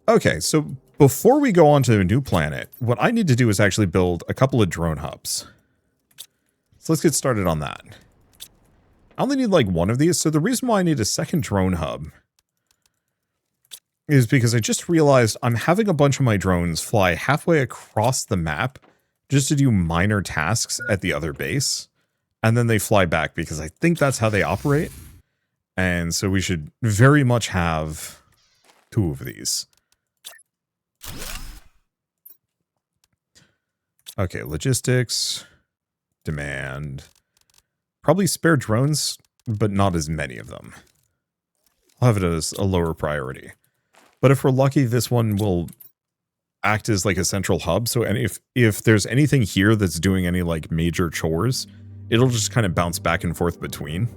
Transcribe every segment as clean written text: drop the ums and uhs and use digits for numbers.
Okay, so before we go on to a new planet, what I need to do is actually build a couple of drone hubs. So let's get started on that. I only need like one of these, so the reason why I need a second drone hub is because I just realized I'm having a bunch of my drones fly halfway across the map just to do minor tasks at the other base, and then they fly back because I think that's how they operate. And so we should very much have two of these. Okay, logistics, demand, probably spare drones, but not as many of them. I'll have it as a lower priority. But if we're lucky, this one will act as like a central hub. So if there's anything here that's doing any like major chores, it'll just kind of bounce back and forth between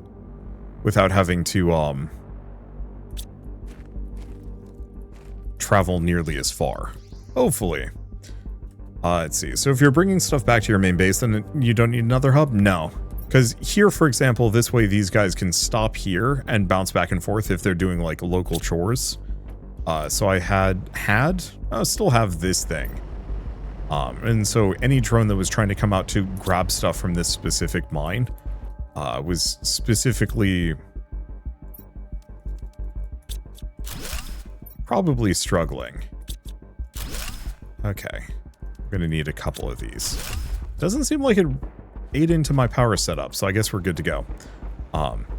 without having to travel nearly as far. Hopefully. Let's see. So if you're bringing stuff back to your main base, then you don't need another hub? No. Because here, for example, this way these guys can stop here and bounce back and forth if they're doing like local chores. So I still have this thing. And so any drone that was trying to come out to grab stuff from this specific mine was specifically probably struggling. Okay. I'm going to need a couple of these. Doesn't seem like it ate into my power setup, so I guess we're good to go.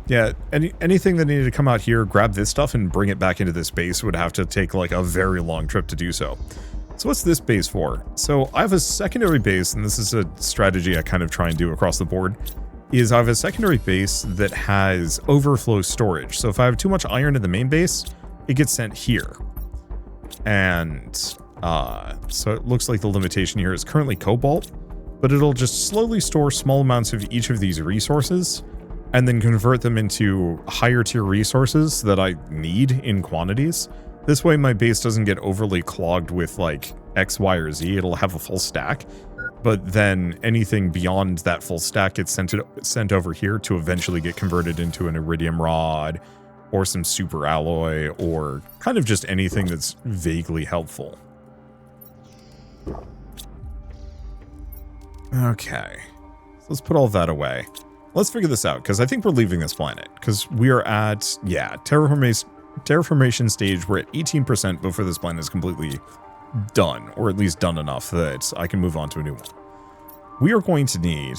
Yeah, anything that needed to come out here, grab this stuff and bring it back into this base would have to take like a very long trip to do so. So what's this base for? So I have a secondary base, and this is a strategy I kind of try and do across the board, is I have a secondary base that has overflow storage. So if I have too much iron in the main base, it gets sent here. And so it looks like the limitation here is currently cobalt, but it'll just slowly store small amounts of each of these resources and then convert them into higher tier resources that I need in quantities. This way my base doesn't get overly clogged with like X, Y, or Z. It'll have a full stack, but then anything beyond that full stack gets sent over here to eventually get converted into an iridium rod or some super alloy or kind of just anything that's vaguely helpful. Okay, so let's put all that away. Let's figure this out, because I think we're leaving this planet, because we are at, yeah, terraformation stage. We're at 18% before this planet is completely done, or at least done enough that I can move on to a new one. We are going to need,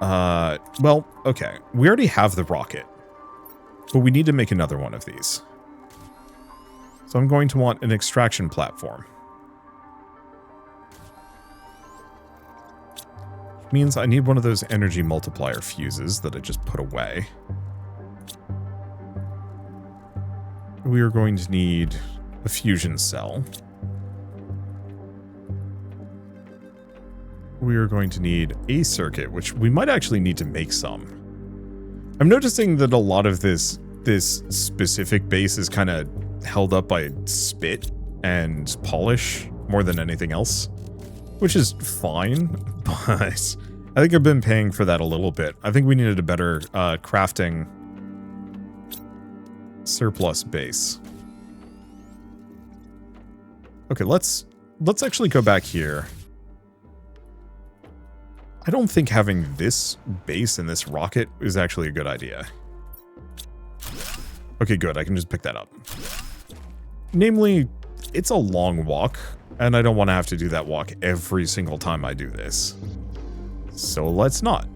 well, okay, we already have the rocket, but we need to make another one of these. So I'm going to want an extraction platform. Means I need one of those energy multiplier fuses that I just put away. We are going to need a fusion cell. We are going to need a circuit, which we might actually need to make some. I'm noticing that a lot of this specific base is kind of held up by spit and polish more than anything else, which is fine, but I think I've been paying for that a little bit. I think we needed a better crafting surplus base. Okay, let's actually go back here. I don't think having this base and this rocket is actually a good idea. Okay, good. I can just pick that up. Namely, it's a long walk, and I don't want to have to do that walk every single time I do this. So let's not.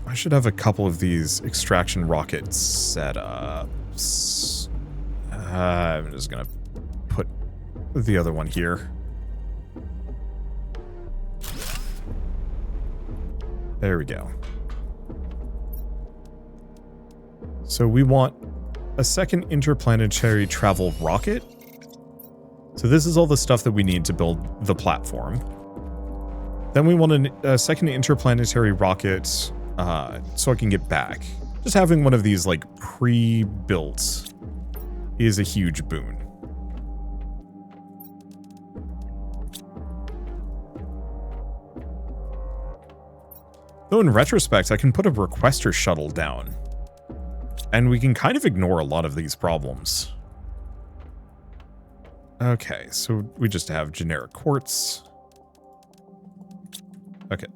I should have a couple of these extraction rocket setups. I'm just going to put the other one here. There we go. So we want a second interplanetary travel rocket. So this is all the stuff that we need to build the platform. Then we want a second interplanetary rocket so I can get back. Just having one of these like pre-built is a huge boon. Though in retrospect, I can put a requester shuttle down And we can kind of ignore a lot of these problems. Okay, so we just have generic quartz. Okay.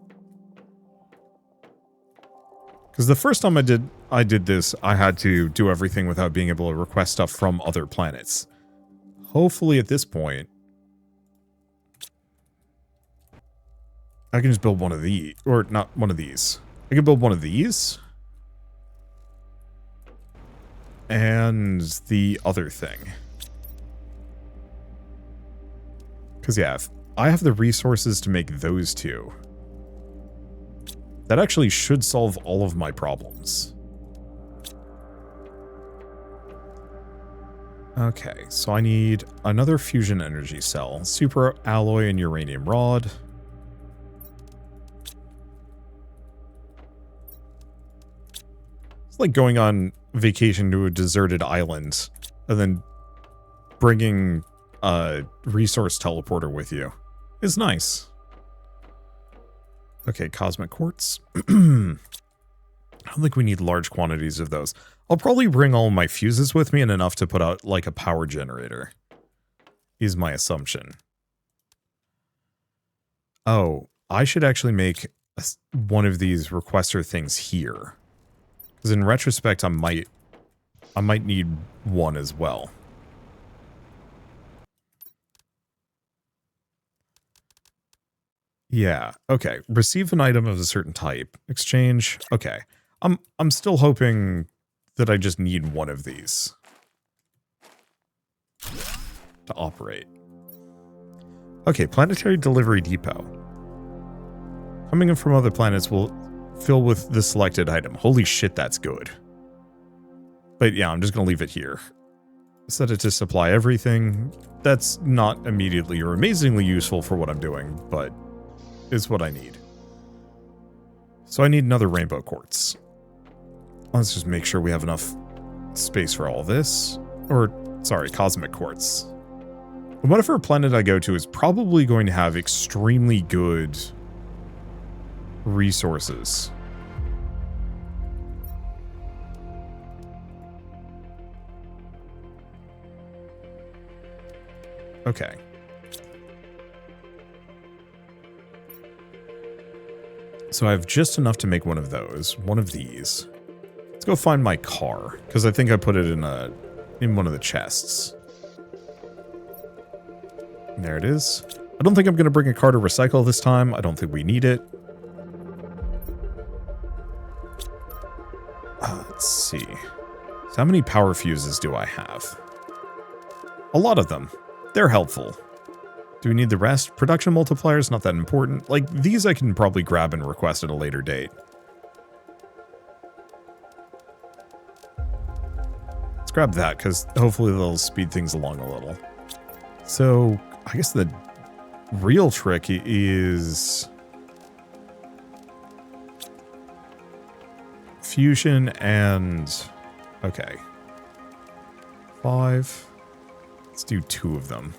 Because the first time I did this, I had to do everything without being able to request stuff from other planets. Hopefully at this point, I can just build one of these. Or not one of these. I can build one of these. And the other thing. Because yeah, if I have the resources to make those two, that actually should solve all of my problems. Okay, so I need another fusion energy cell, super alloy and uranium rod. It's like going on vacation to a deserted island and then bringing a resource teleporter with you. It's nice. Okay, cosmic quartz. I don't think we need large quantities of those. I'll probably bring all my fuses with me and enough to put out like a power generator. Is my assumption. Oh, I should actually make one of these requester things here. Because in retrospect, I might need one as well. Yeah, okay. Receive an item of a certain type. Exchange. Okay. I'm still hoping that I just need one of these to operate. Okay, planetary delivery depot. Coming in from other planets will fill with the selected item. Holy shit, that's good. But yeah, I'm just going to leave it here. Set it to supply everything. That's not immediately or amazingly useful for what I'm doing, but is what I need. So I need another rainbow quartz. Let's just make sure we have enough space for all this. Or, sorry, cosmic quartz. Whatever planet I go to is probably going to have extremely good resources. Okay. So I have just enough to make one of those. One of these. Let's go find my car, because I think I put it in one of the chests. And there it is. I don't think I'm going to bring a car to recycle this time. I don't think we need it. Let's see. So how many power fuses do I have? A lot of them. They're helpful. Do we need the rest? Production multipliers, not that important. Like, these I can probably grab and request at a later date. Let's grab that, because hopefully they'll speed things along a little. So, I guess the real trick is fusion and... Okay. 5. Let's do 2 of them.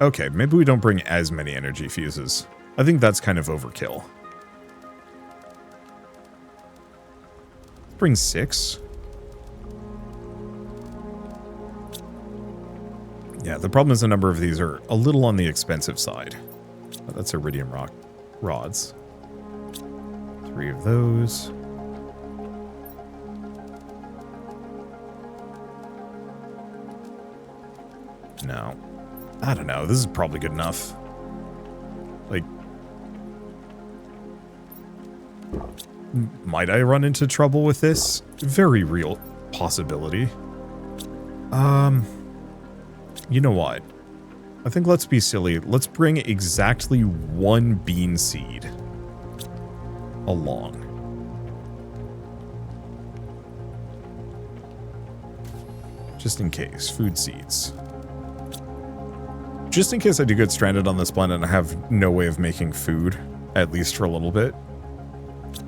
Okay, maybe we don't bring as many energy fuses. I think that's kind of overkill. Bring 6. Yeah, the problem is the number of these are a little on the expensive side. Oh, that's iridium rods. 3 of those. No. I don't know. This is probably good enough. Like, might I run into trouble with this? Very real possibility. You know what? I think let's be silly. Let's bring exactly 1 bean seed along. Just in case. Food seeds. Just in case I do get stranded on this planet and I have no way of making food, at least for a little bit.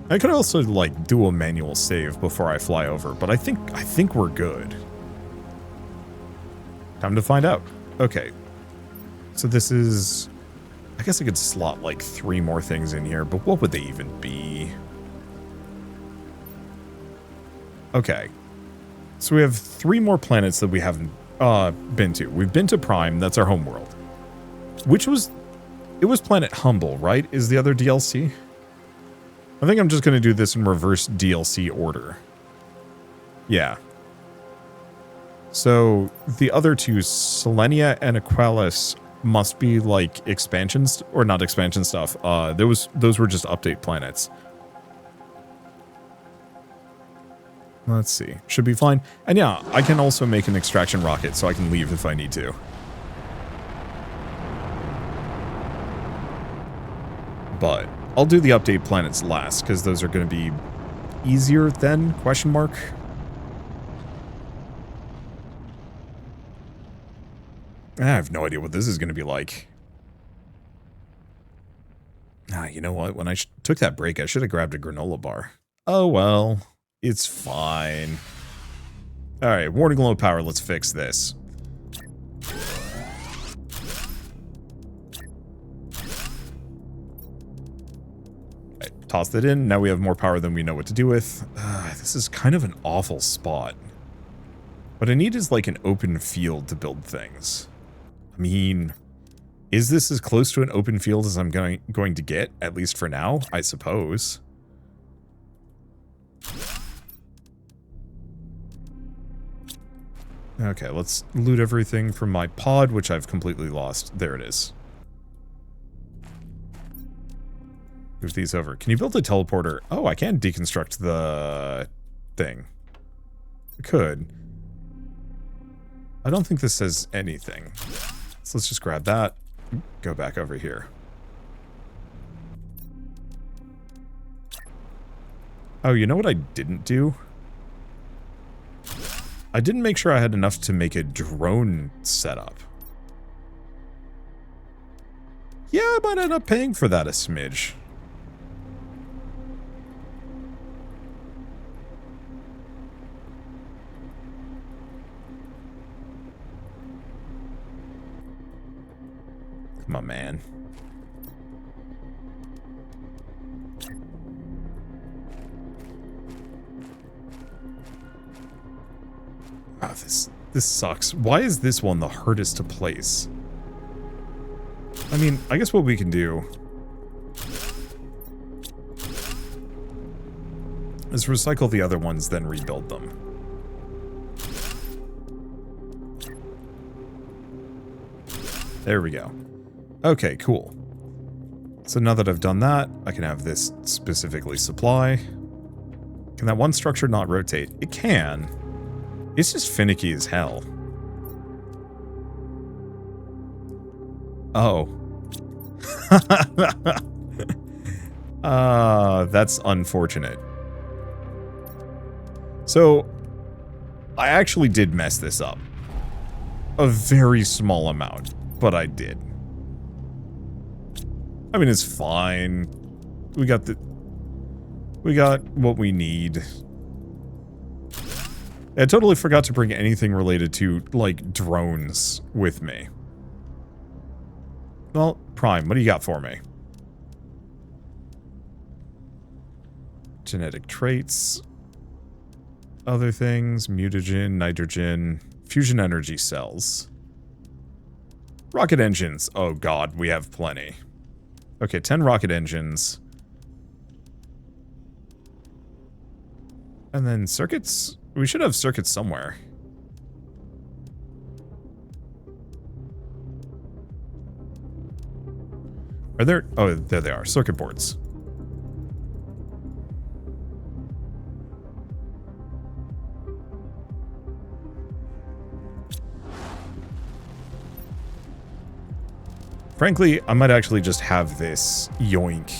I could also, like, do a manual save before I fly over, but I think we're good. Time to find out. Okay. So this is... I guess I could slot like 3 more things in here, but what would they even be? Okay. So we have 3 more planets that we haven't been to. We've been to Prime, that's our home world. Which was... It was Planet Humble, right? Is the other DLC? I think I'm just going to do this in reverse DLC order. Yeah. So, the other 2, Selenia and Aqualis, must be, like, expansions, or not expansion stuff. Those were just update planets. Let's see. Should be fine. And yeah, I can also make an extraction rocket, so I can leave if I need to. But I'll do the update planets last, because those are going to be easier then, question mark. I have no idea what this is going to be like. Ah, you know what? When I took that break, I should have grabbed a granola bar. Oh well, it's fine. Alright, warning low power, let's fix this. Tossed it in. Now we have more power than we know what to do with. This is kind of an awful spot. What I need is like an open field to build things. I mean, is this as close to an open field as I'm going to get, at least for now? I suppose. Okay, let's loot everything from my pod, which I've completely lost. There it is. Move these over. Can you build a teleporter? Oh, I can deconstruct the thing. I could. I don't think this says anything. So let's just grab that. Go back over here. Oh, you know what I didn't do? I didn't make sure I had enough to make a drone setup. Yeah, I might end up paying for that a smidge. Come on, man. Oh, this sucks. Why is this one the hardest to place? I mean, I guess what we can do is recycle the other ones, then rebuild them. There we go. Okay, cool. So now that I've done that, I can have this specifically supply. Can that one structure not rotate? It can. It's just finicky as hell. Oh. That's unfortunate. So, I actually did mess this up. A very small amount, but I did. I mean, it's fine. We got what we need. I totally forgot to bring anything related to, like, drones with me. Well, Prime, what do you got for me? Genetic traits. Other things. Mutagen, nitrogen. Fusion energy cells. Rocket engines. Oh god, we have plenty. Okay, 10 rocket engines. And then circuits? We should have circuits somewhere. Are there? Oh, there they are. Circuit boards. Frankly, I might actually just have this yoink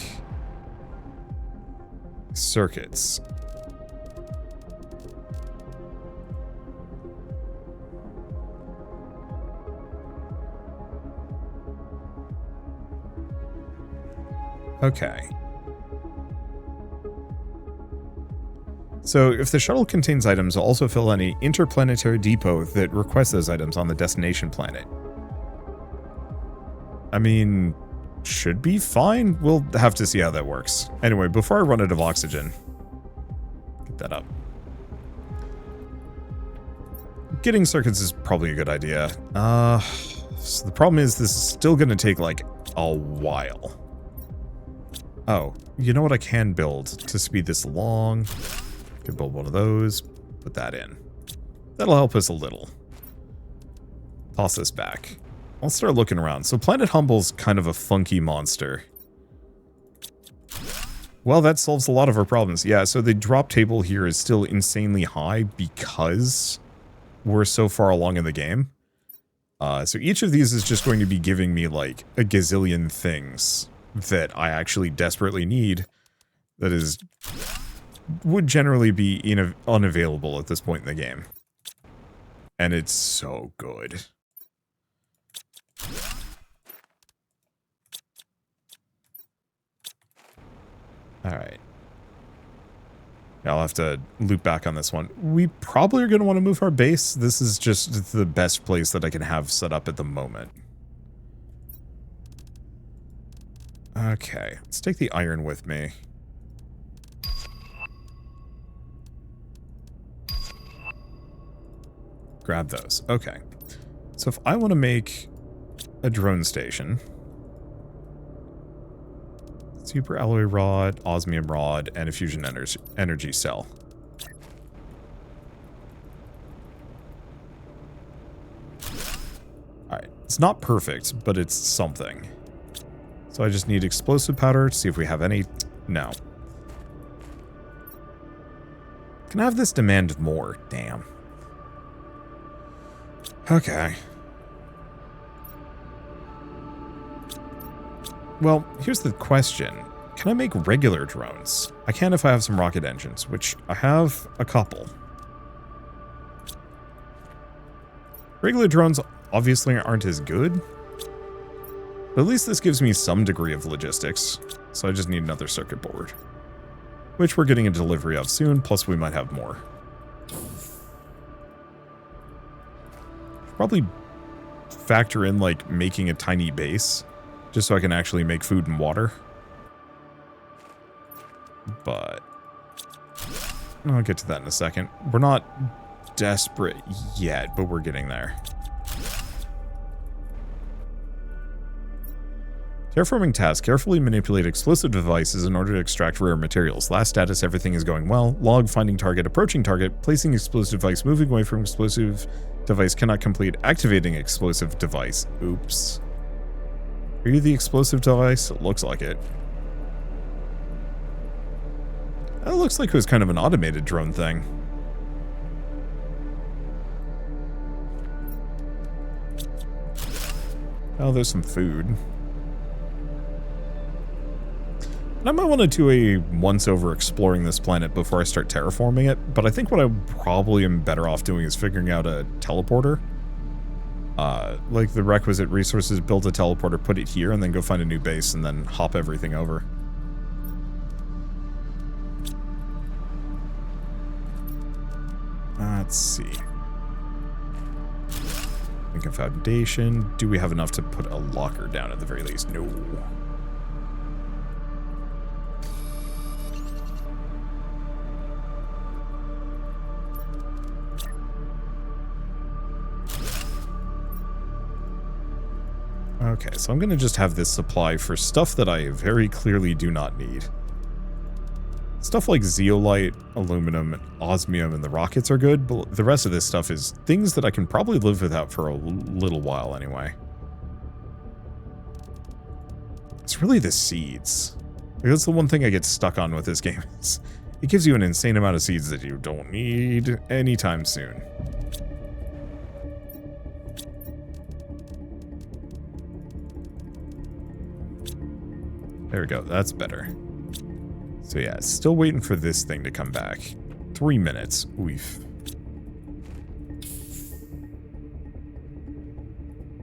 circuits. Okay. So, if the shuttle contains items, also fill any interplanetary depot that requests those items on the destination planet. I mean, should be fine. We'll have to see how that works. Anyway, before I run out of oxygen, get that up. Getting circuits is probably a good idea. So the problem is this is still going to take like a while. Oh, you know what I can build to speed this along? Could build one of those, put that in. That'll help us a little. Toss this back. I'll start looking around. So Planet Humble's kind of a funky monster. Well, that solves a lot of our problems. Yeah, so the drop table here is still insanely high because we're so far along in the game. So each of these is just going to be giving me like a gazillion things that I actually desperately need that would generally be unavailable at this point in the game. And it's so good. Alright. Yeah, I'll have to loop back on this one. We probably are going to want to move our base. This is just the best place that I can have set up at the moment. Okay, let's take the iron with me. Grab those. Okay. So if I want to make a drone station... Super alloy rod, osmium rod, and a fusion energy cell. Alright, it's not perfect, but it's something. So I just need explosive powder to see if we have any. No. Can I have this demand more? Damn. Okay. Well, here's the question. Can I make regular drones? I can if I have some rocket engines, which I have a couple. Regular drones obviously aren't as good, but at least this gives me some degree of logistics. So I just need another circuit board, which we're getting a delivery of soon, plus we might have more. Probably factor in like making a tiny base. Just so I can actually make food and water. But I'll get to that in a second. We're not desperate yet, but we're getting there. Terraforming task. Carefully manipulate explosive devices in order to extract rare materials. Last status, everything is going well. Log, finding target, approaching target, placing explosive device, moving away from explosive device, cannot complete, activating explosive device. Oops. Are you the explosive device? It looks like it. That looks like it was kind of an automated drone thing. Oh, there's some food. And I might want to do a once-over exploring this planet before I start terraforming it, but I think what I probably am better off doing is figuring out a teleporter. Like the requisite resources, build a teleporter, put it here, and then go find a new base, and then hop everything over. Let's see. Make a foundation. Do we have enough to put a locker down at the very least? No. Okay, so I'm going to just have this supply for stuff that I very clearly do not need. Stuff like zeolite, aluminum, osmium, and the rockets are good, but the rest of this stuff is things that I can probably live without for a little while anyway. It's really the seeds. Like, that's the one thing I get stuck on with this game. Is it gives you an insane amount of seeds that you don't need anytime soon. There we go, that's better. So yeah, still waiting for this thing to come back. 3 minutes, oof.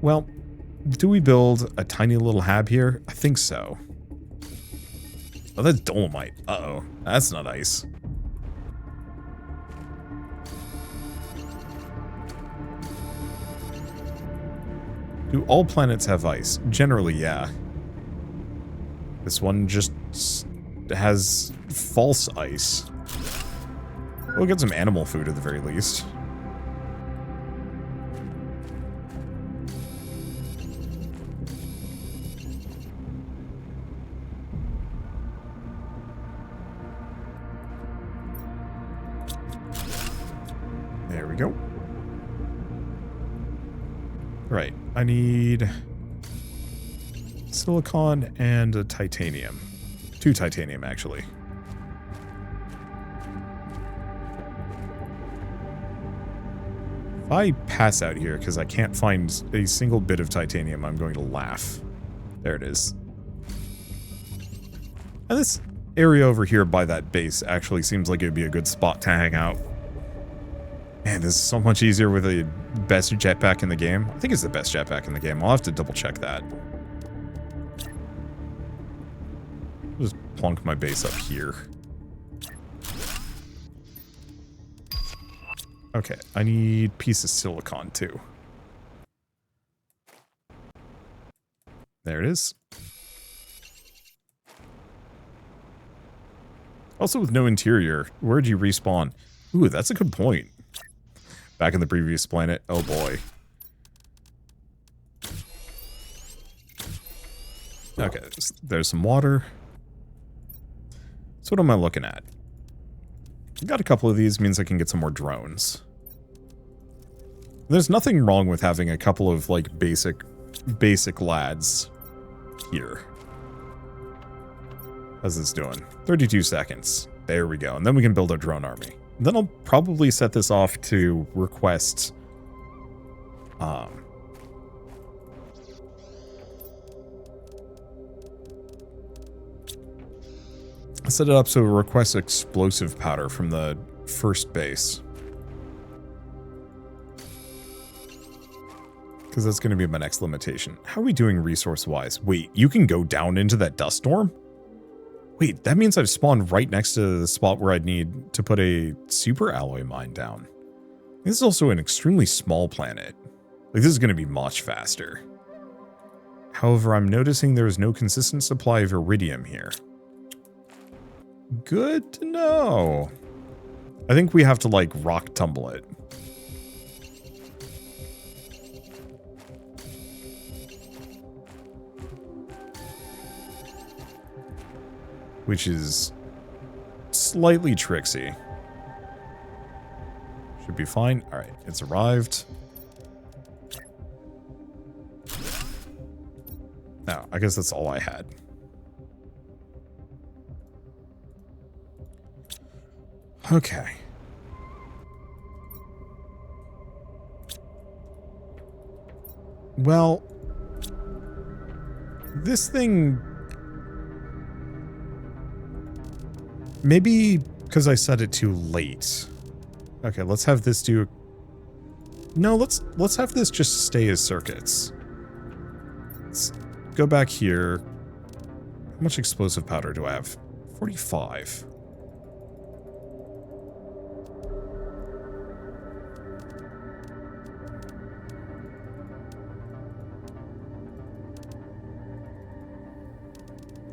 Well, do we build a tiny little hab here? I think so. Oh, that's dolomite. Uh-oh, that's not ice. Do all planets have ice? Generally, yeah. This one just has false ice. We'll get some animal food at the very least. There we go. Right, I need silicon and a titanium. 2 titanium, actually. If I pass out here because I can't find a single bit of titanium, I'm going to laugh. There it is. And this area over here by that base actually seems like it would be a good spot to hang out. Man, this is so much easier with the best jetpack in the game. I think it's the best jetpack in the game. I'll have to double check that. Just plunk my base up here. Okay, I need a piece of silicon too. There it is. Also with no interior, where'd you respawn? Ooh, that's a good point. Back in the previous planet. Oh boy. Okay, there's some water. So what am I looking at? Got a couple of these, means I can get some more drones. There's nothing wrong with having a couple of, like, basic lads here. How's this doing? 32 seconds. There we go. And then we can build a drone army. Then I'll probably set this off to request, set it up so it requests explosive powder from the first base. Because that's going to be my next limitation. How are we doing resource-wise? Wait, you can go down into that dust storm? Wait, that means I've spawned right next to the spot where I'd need to put a super alloy mine down. This is also an extremely small planet. Like, this is going to be much faster. However, I'm noticing there is no consistent supply of iridium here. Good to know. I think we have to, like, rock tumble it. Which is slightly tricksy. Should be fine. Alright, it's arrived. Now, I guess that's all I had. Okay. Well, this thing... Maybe because I set it too late. Okay, let's have this do... No, let's have this just stay as circuits. Let's go back here. How much explosive powder do I have? 45.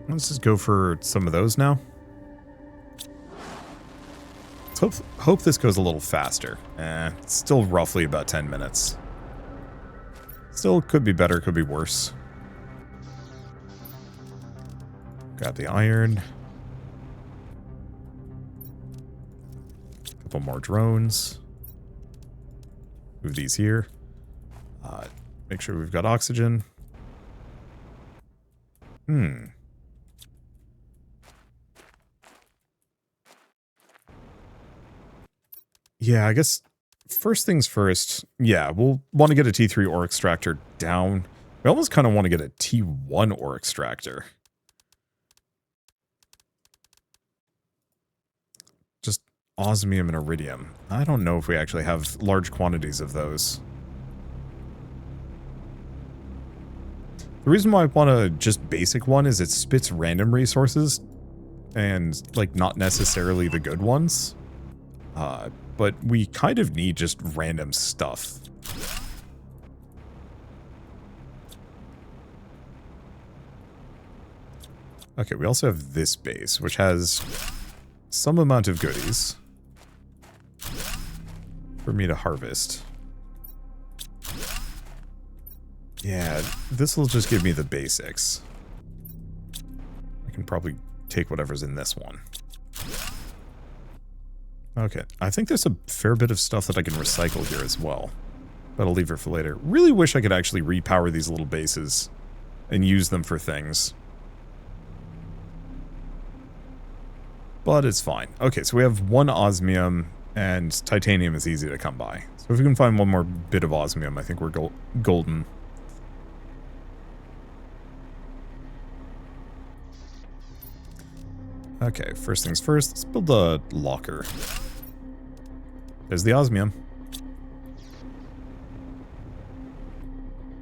Let's just go for some of those now. Let's hope this goes a little faster. It's still roughly about 10 minutes. Still could be better, could be worse. Grab the iron. Couple more drones. Move these here. Make sure we've got oxygen. Yeah, I guess first things first, yeah, we'll want to get a T3 ore extractor down. We almost kind of want to get a T1 ore extractor. Just osmium and iridium. I don't know if we actually have large quantities of those. The reason why I want a just basic one is it spits random resources and, like, not necessarily the good ones. But we kind of need just random stuff. Okay, we also have this base, which has some amount of goodies for me to harvest. Yeah, this will just give me the basics. I can probably take whatever's in this one. Okay, I think there's a fair bit of stuff that I can recycle here as well. But I'll leave it for later. Really wish I could actually repower these little bases and use them for things. But it's fine. Okay, so we have one osmium, and titanium is easy to come by. So if we can find one more bit of osmium, I think we're golden. Okay, first things first, let's build a locker. There's the osmium.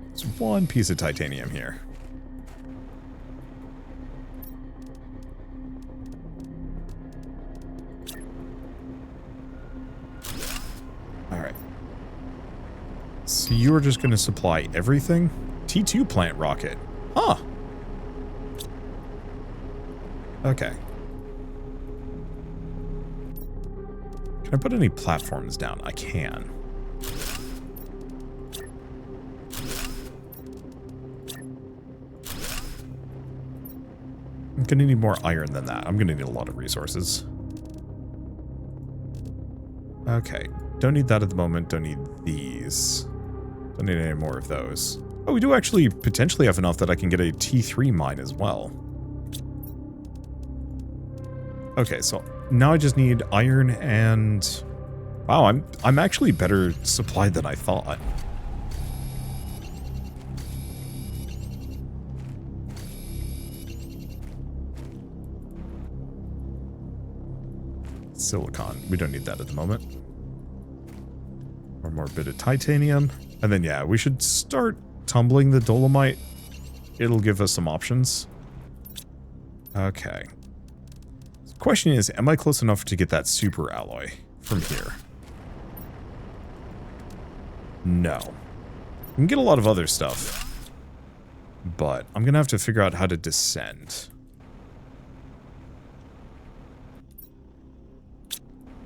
There's one piece of titanium here. Alright. So you're just going to supply everything? T2 plant rocket. Huh. Okay. Can I put any platforms down? I can. I'm gonna need more iron than that. I'm gonna need a lot of resources. Okay. Don't need that at the moment. Don't need these. Don't need any more of those. Oh, we do actually potentially have enough that I can get a T3 mine as well. Okay, so now I just need iron and... Wow, I'm actually better supplied than I thought. Silicon. We don't need that at the moment. One more bit of titanium. And then, yeah, we should start tumbling the dolomite. It'll give us some options. Okay. The question is, am I close enough to get that super alloy from here? No. We can get a lot of other stuff. But I'm going to have to figure out how to descend.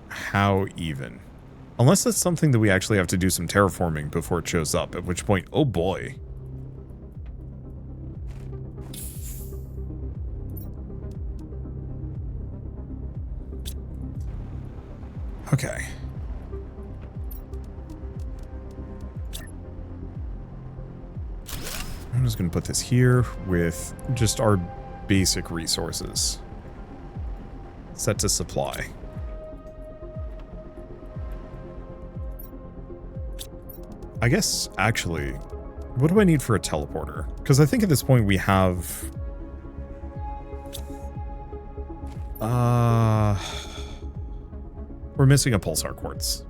How even? Unless that's something that we actually have to do some terraforming before it shows up, at which point, oh boy. Okay. I'm just going to put this here with just our basic resources. Set to supply. I guess, actually, what do I need for a teleporter? Because I think at this point we have... we're missing a pulsar quartz.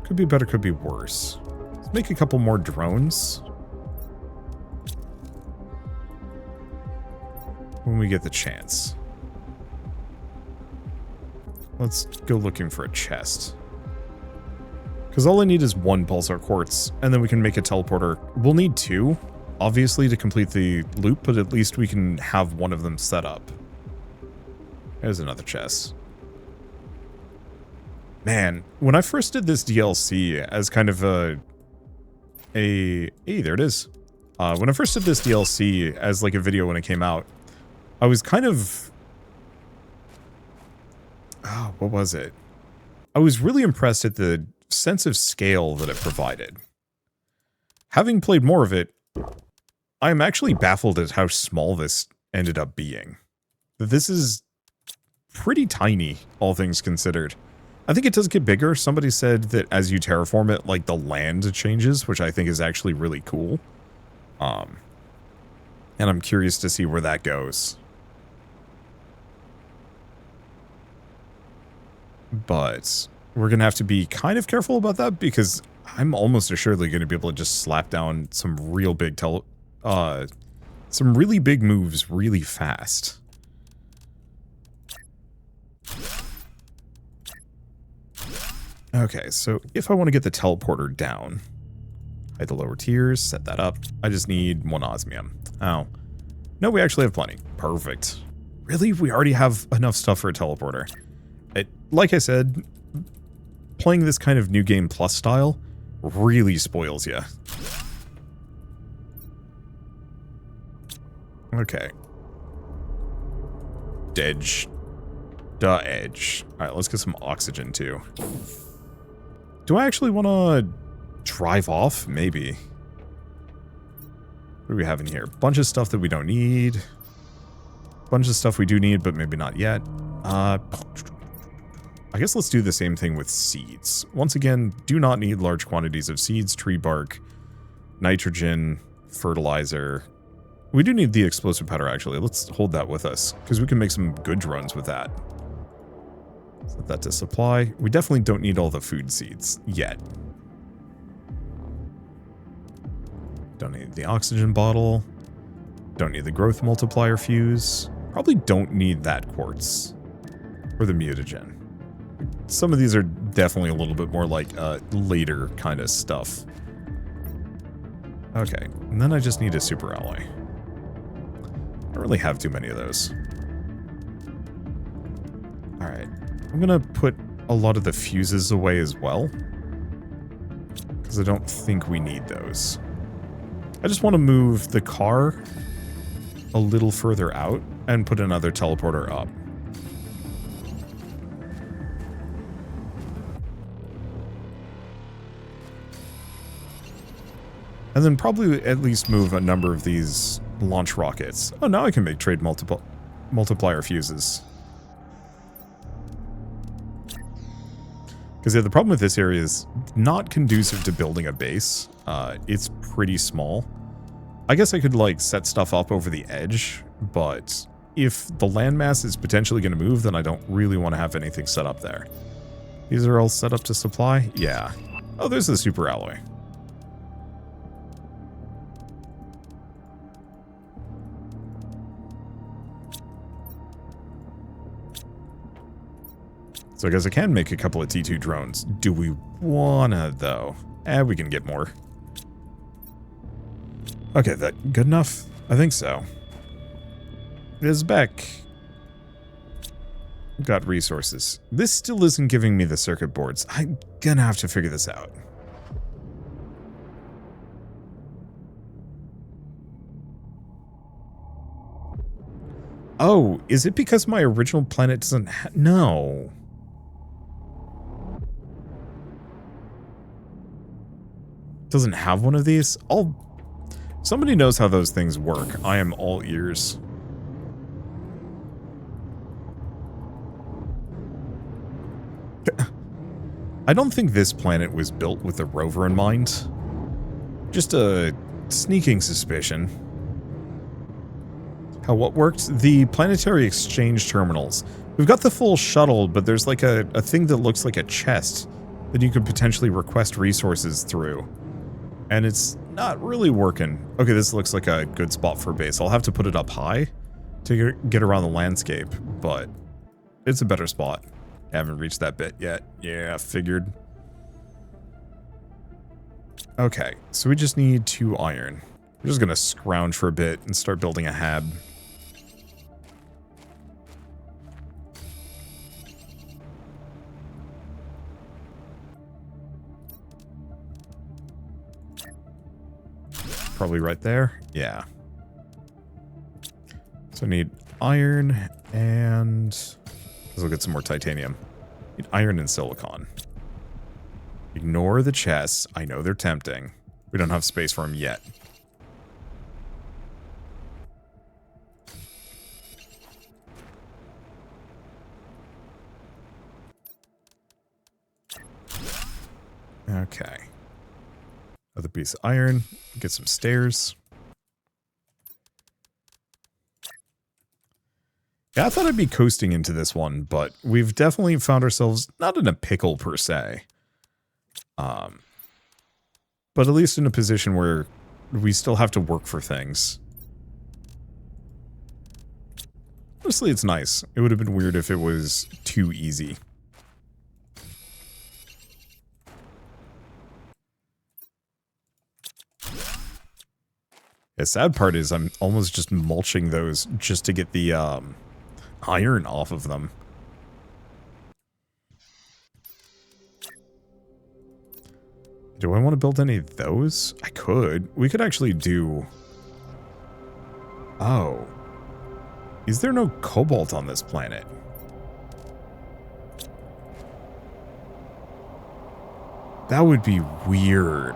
Could be better, could be worse. Let's make a couple more drones. When we get the chance. Let's go looking for a chest. Because all I need is one pulsar quartz, and then we can make a teleporter. We'll need two, obviously, to complete the loop, but at least we can have one of them set up. There's another chest. Man, when I first did this DLC as kind of hey, there it is. When I first did this DLC as like a video when it came out, I was kind of... Oh, what was it? I was really impressed at the sense of scale that it provided. Having played more of it, I am actually baffled at how small this ended up being. This is pretty tiny, all things considered. I think it does get bigger. Somebody said that as you terraform it, like, the land changes, which I think is actually really cool. And I'm curious to see where that goes. But we're going to have to be kind of careful about that because I'm almost assuredly going to be able to just slap down some real big some really big moves really fast. Okay, so if I want to get the teleporter down, hide the lower tiers, set that up. I just need one osmium. Oh. No, we actually have plenty. Perfect. Really? We already have enough stuff for a teleporter. Like I said, playing this kind of New Game Plus style really spoils you. Okay. Edge. Duh, edge. Alright, let's get some oxygen too. Do I actually want to drive off? Maybe. What do we have in here? Bunch of stuff that we don't need. Bunch of stuff we do need, but maybe not yet. I guess let's do the same thing with seeds. Once again, do not need large quantities of seeds, tree bark, nitrogen, fertilizer. We do need the explosive powder, actually. Let's hold that with us, because we can make some good drones with that. Set that to supply. We definitely don't need all the food seeds yet. Don't need the oxygen bottle. Don't need the growth multiplier fuse. Probably don't need that quartz. Or the mutagen. Some of these are definitely a little bit more like later kind of stuff. Okay, and then I just need a super alloy. I don't really have too many of those. Alright, I'm gonna put a lot of the fuses away as well. Because I don't think we need those. I just want to move the car a little further out and put another teleporter up. And then probably at least move a number of these launch rockets. Oh, now I can make trade multiplier fuses. Because yeah, the problem with this area is not conducive to building a base. It's pretty small. I guess I could like set stuff up over the edge, but if the landmass is potentially going to move, then I don't really want to have anything set up there. These are all set up to supply? Yeah. Oh, there's the super alloy. So I guess I can make a couple of T2 drones. Do we wanna, though? We can get more. Okay, that good enough? I think so. Isbeck. Got resources. This still isn't giving me the circuit boards. I'm gonna have to figure this out. Oh, is it because my original planet doesn't no. Doesn't have one of these? Somebody knows how those things work. I am all ears. I don't think this planet was built with a rover in mind. Just a sneaking suspicion. How what worked? The planetary exchange terminals. We've got the full shuttle, but there's like a thing that looks like a chest that you could potentially request resources through. And it's not really working. Okay, this looks like a good spot for a base. I'll have to put it up high to get around the landscape, but it's a better spot. Haven't reached that bit yet. Yeah, figured. Okay, so we just need 2 iron. We're just gonna scrounge for a bit and start building a hab. Probably right there. Yeah. So I need iron and let's get some more titanium. Need iron and silicon. Ignore the chests. I know they're tempting. We don't have space for them yet. Okay. Another piece of iron. Get some stairs. Yeah, I thought I'd be coasting into this one, but we've definitely found ourselves not in a pickle per se. But at least in a position where we still have to work for things. Honestly, it's nice. It would have been weird if it was too easy. The sad part is I'm almost just mulching those just to get the iron off of them. Do I want to build any of those? I could. We could actually do... Oh. Is there no cobalt on this planet? That would be weird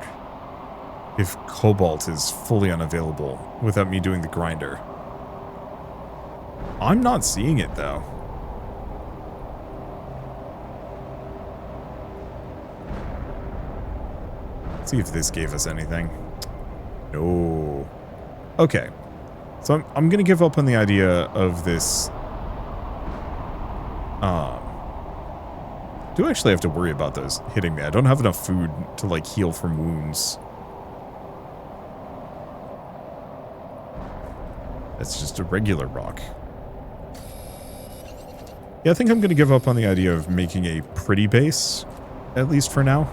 if cobalt is fully unavailable without me doing the grinder. I'm not seeing it, though. Let's see if this gave us anything. No. Okay. So I'm going to give up on the idea of this. Do I actually have to worry about those hitting me? I don't have enough food to, like, heal from wounds. That's just a regular rock. Yeah, I think I'm going to give up on the idea of making a pretty base, at least for now.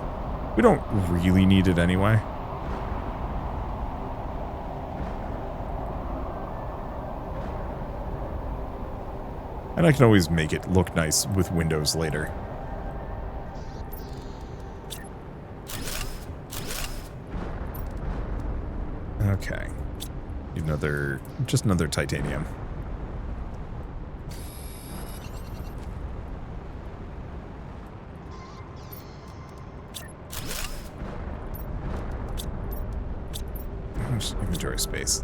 We don't really need it anyway. And I can always make it look nice with windows later. Okay. Need just another titanium. Just inventory space.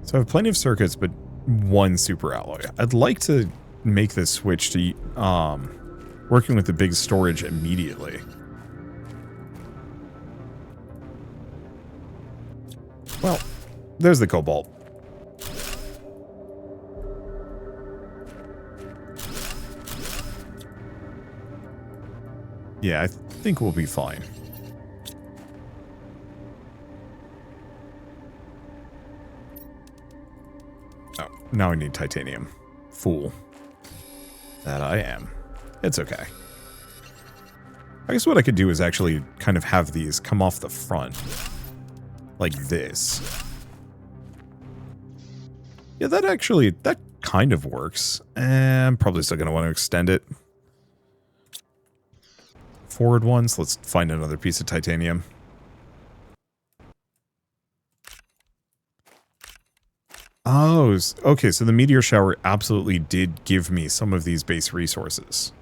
So I have plenty of circuits, but one super alloy. I'd like to make this switch to working with the big storage immediately. Well, there's the cobalt. Yeah, I think we'll be fine. Oh, now I need titanium. Fool. That I am. It's okay. I guess what I could do is actually kind of have these come off the front. Like this. Yeah, that kind of works. I'm probably still going to want to extend it. Forward ones. Let's find another piece of titanium. Oh, okay, so the meteor shower absolutely did give me some of these base resources.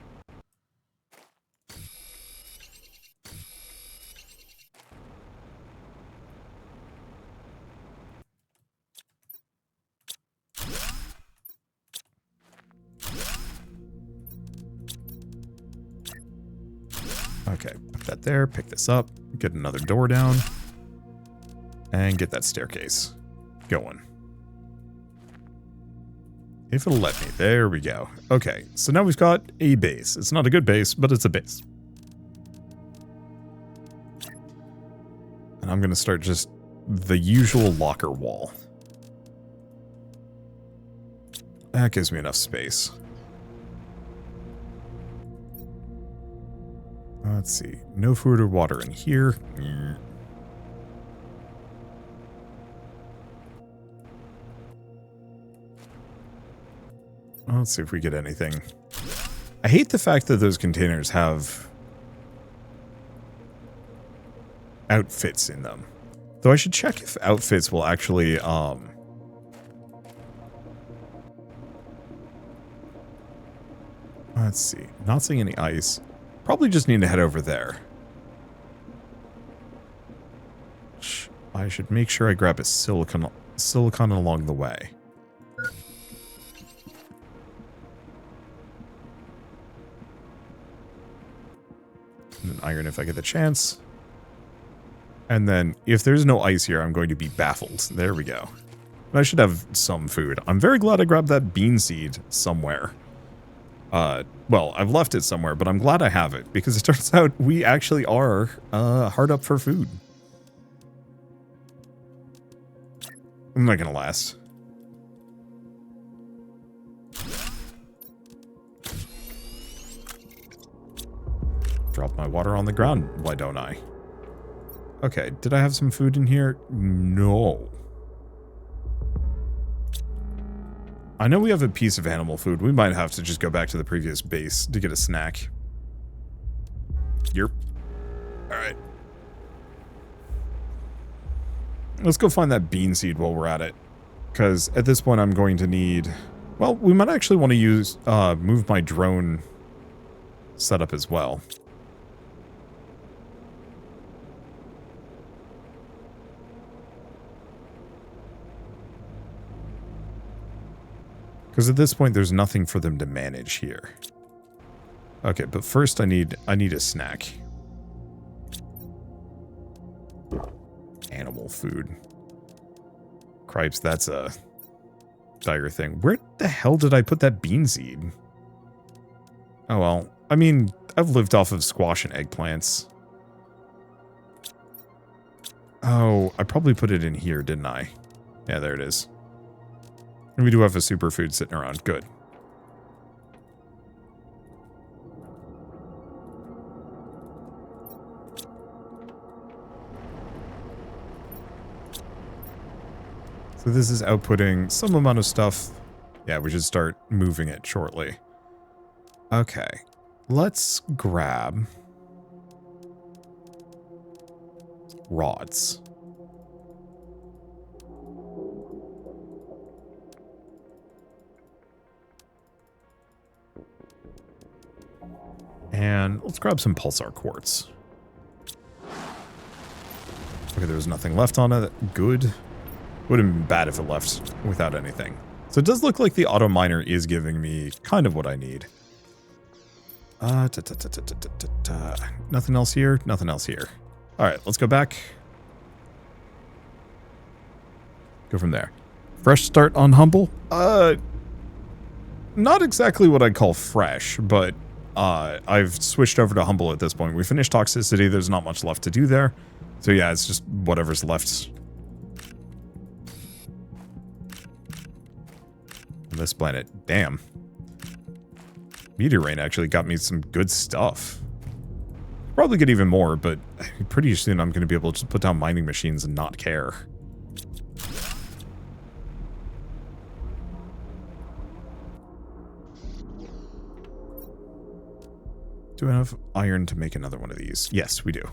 Okay, put that there, pick this up, get another door down, and get that staircase going. If it'll let me. There we go. Okay, so now we've got a base. It's not a good base, but it's a base. And I'm going to start just the usual locker wall. That gives me enough space. Let's see. No food or water in here. Let's see if we get anything. I hate the fact that those containers have outfits in them. Though I should check if outfits will actually, let's see. Not seeing any ice. Probably just need to head over there. I should make sure I grab a silicon along the way. And an iron if I get the chance. And then, if there's no ice here, I'm going to be baffled. There we go. And I should have some food. I'm very glad I grabbed that bean seed somewhere. Well, I've left it somewhere, but I'm glad I have it, because it turns out we actually are hard up for food. I'm not gonna last. Drop my water on the ground, why don't I? Okay, did I have some food in here? No. I know we have a piece of animal food. We might have to just go back to the previous base to get a snack. Yep. Alright. Let's go find that bean seed while we're at it. Because at this point I'm going to need... Well, we might actually want to use... move my drone setup as well. Because at this point, there's nothing for them to manage here. Okay, but first I need a snack. Animal food. Cripes, that's a dire thing. Where the hell did I put that bean seed? Oh well. I mean, I've lived off of squash and eggplants. Oh, I probably put it in here, didn't I? Yeah, there it is. And we do have a superfood sitting around. Good. So this is outputting some amount of stuff. Yeah, we should start moving it shortly. Okay. Let's grab rods. And let's grab some pulsar quartz. Okay, there was nothing left on it. Good. Would have been bad if it left without anything. So it does look like the auto miner is giving me kind of what I need. Nothing else here. Nothing else here. All right, let's go back. Go from there. Fresh start on Humble? Not exactly what I'd call fresh, but I've switched over to Humble at this point. We finished Toxicity. There's not much left to do there. So yeah, it's just whatever's left. On this planet. Damn. Meteor Rain actually got me some good stuff. Probably get even more, but pretty soon I'm going to be able to just put down mining machines and not care. Do I have iron to make another one of these? Yes, we do.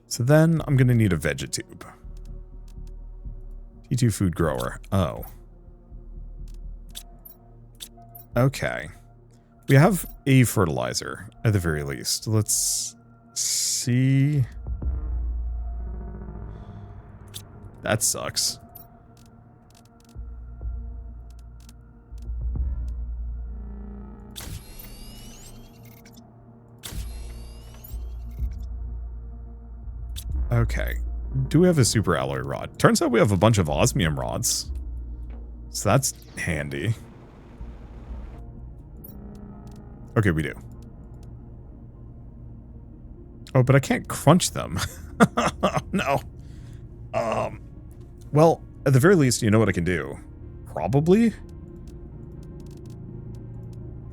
So then I'm going to need a vegetube. T2 food grower. Oh. Okay. We have a fertilizer, at the very least. Let's see. That sucks. Okay. Do we have a super alloy rod? Turns out we have a bunch of osmium rods. So that's handy. Okay, we do. Oh, but I can't crunch them. No. Well, at the very least, you know what I can do? Probably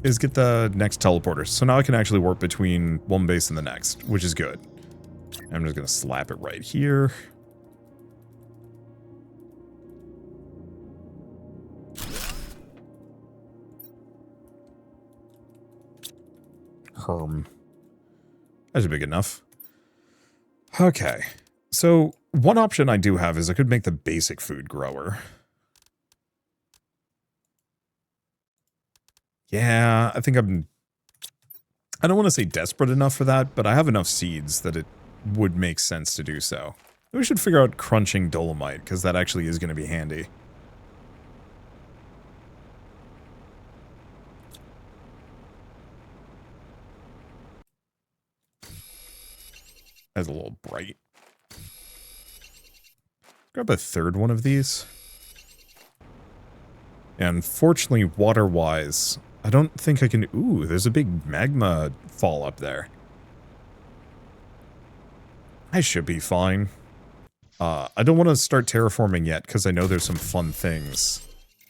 is get the next teleporter. So now I can actually warp between one base and the next, which is good. I'm just going to slap it right here. That's big enough. Okay. So one option I do have is I could make the basic food grower. Yeah, I think I don't want to say desperate enough for that, but I have enough seeds that it would make sense to do so. We should figure out crunching dolomite, because that actually is going to be handy. That's a little bright. Grab a third one of these. And unfortunately, water-wise, I don't think I can... Ooh, there's a big magma fall up there. I should be fine. I don't want to start terraforming yet, because I know there's some fun things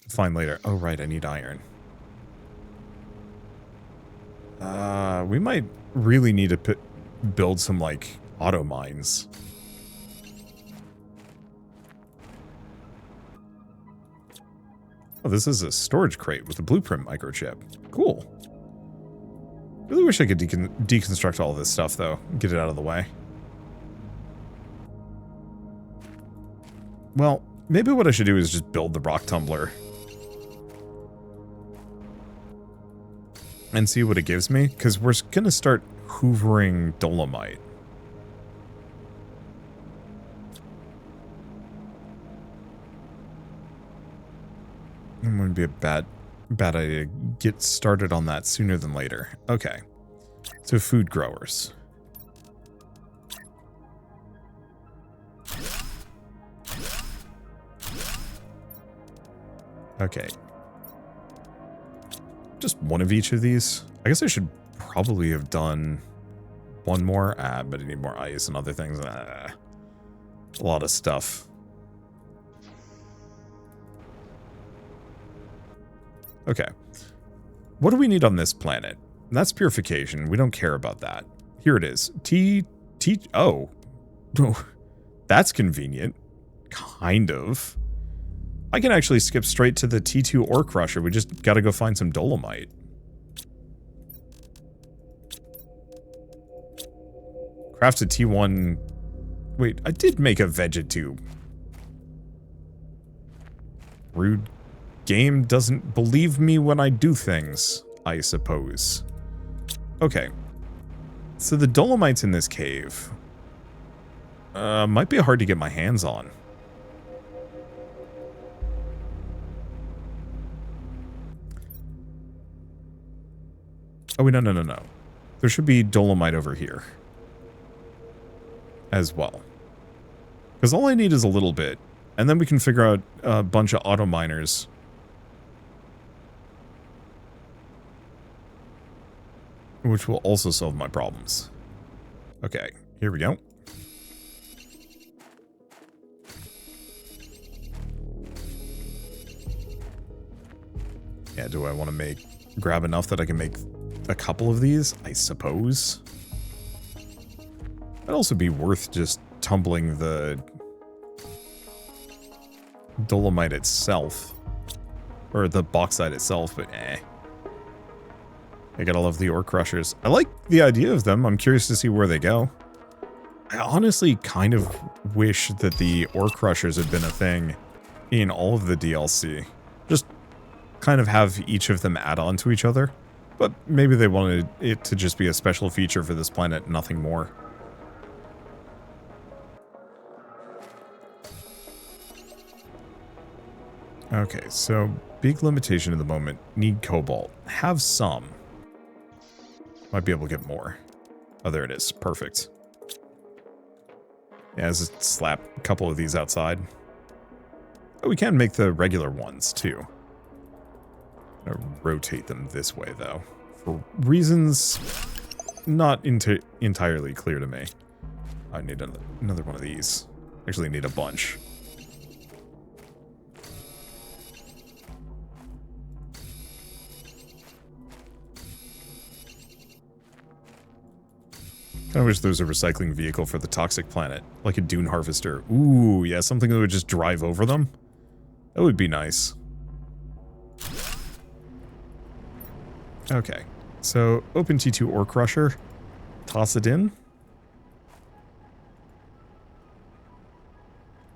to find later. Oh, right, I need iron. We might really need to build some, like, auto mines. Oh, this is a storage crate with a blueprint microchip. Cool. Really wish I could deconstruct all this stuff, though. Get it out of the way. Well, maybe what I should do is just build the rock tumbler. And see what it gives me, because we're going to start hoovering dolomite. It wouldn't be a bad idea to get started on that sooner than later. Okay. So food growers. Okay. Just one of each of these. I guess I should probably have done one more. But I need more ice and other things. A lot of stuff. Okay. What do we need on this planet? That's purification. We don't care about that. Here it is. Oh. That's convenient. Kind of. I can actually skip straight to the T2 ore crusher. We just gotta go find some dolomite. Craft a T1... Wait, I did make a vegetube. Rude game doesn't believe me when I do things, I suppose. Okay. So the dolomite's in this cave. Might be hard to get my hands on. Oh, wait, no. There should be dolomite over here. As well. Because all I need is a little bit. And then we can figure out a bunch of auto miners. Which will also solve my problems. Okay, here we go. Yeah, do I want to grab enough that I can make a couple of these? I suppose. That'd also be worth just tumbling the dolomite itself. Or the bauxite itself, but eh. I gotta love the ore crushers. I like the idea of them. I'm curious to see where they go. I honestly kind of wish that the ore crushers had been a thing in all of the DLC. Just kind of have each of them add on to each other. But maybe they wanted it to just be a special feature for this planet, nothing more. Okay, so big limitation at the moment. Need cobalt. Have some. Might be able to get more. Oh, there it is. Perfect. Yeah, just slap a couple of these outside. Oh, we can make the regular ones, too. I'm gonna rotate them this way, though. For reasons not entirely clear to me. I need another one of these. Actually, need a bunch. I wish there was a recycling vehicle for the toxic planet, like a dune harvester. Ooh, yeah, something that would just drive over them. That would be nice. Okay, so open T2 ore crusher, toss it in.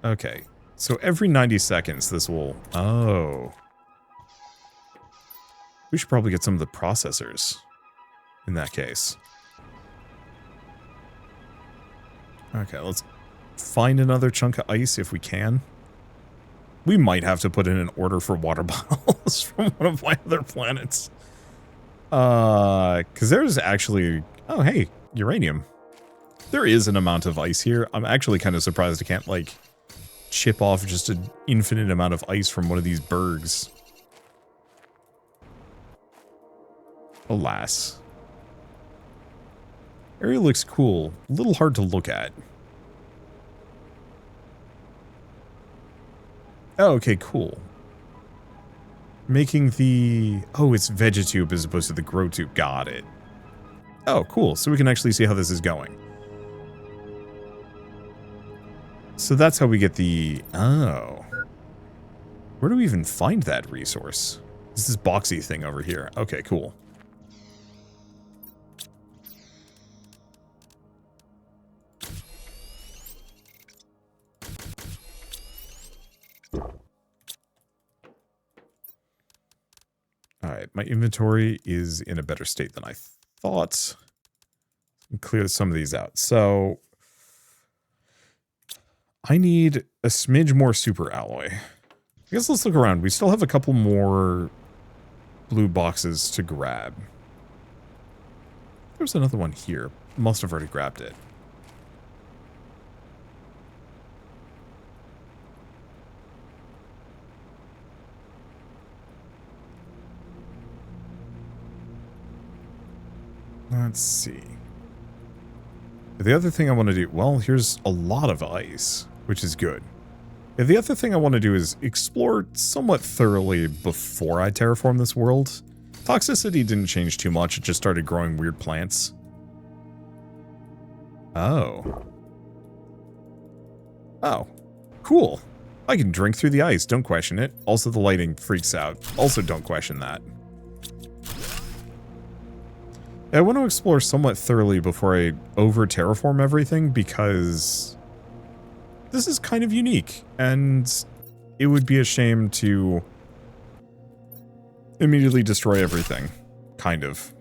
Okay, so every 90 seconds this will... Oh. We should probably get some of the processors in that case. Okay, let's find another chunk of ice if we can. We might have to put in an order for water bottles from one of my other planets. Because there's actually... Oh, hey, uranium. There is an amount of ice here. I'm actually kind of surprised I can't, like, chip off just an infinite amount of ice from one of these bergs. Alas. Area looks cool. A little hard to look at. Oh, okay, cool. Making the... Oh, it's vegetube as opposed to the grow tube. Got it. Oh, cool. So we can actually see how this is going. So that's how we get the... Oh. Where do we even find that resource? It's this boxy thing over here. Okay, cool. Alright, my inventory is in a better state than I thought. Clear some of these out. So, I need a smidge more super alloy. I guess let's look around. We still have a couple more blue boxes to grab. There's another one here. Must have already grabbed it. Let's see. The other thing I want to do... Well, here's a lot of ice, which is good. Yeah, the other thing I want to do is explore somewhat thoroughly before I terraform this world. Toxicity didn't change too much. It just started growing weird plants. Oh. Oh. Cool. I can drink through the ice. Don't question it. Also, the lighting freaks out. Also, don't question that. I want to explore somewhat thoroughly before I over-terraform everything, because this is kind of unique, and it would be a shame to immediately destroy everything. Kind of.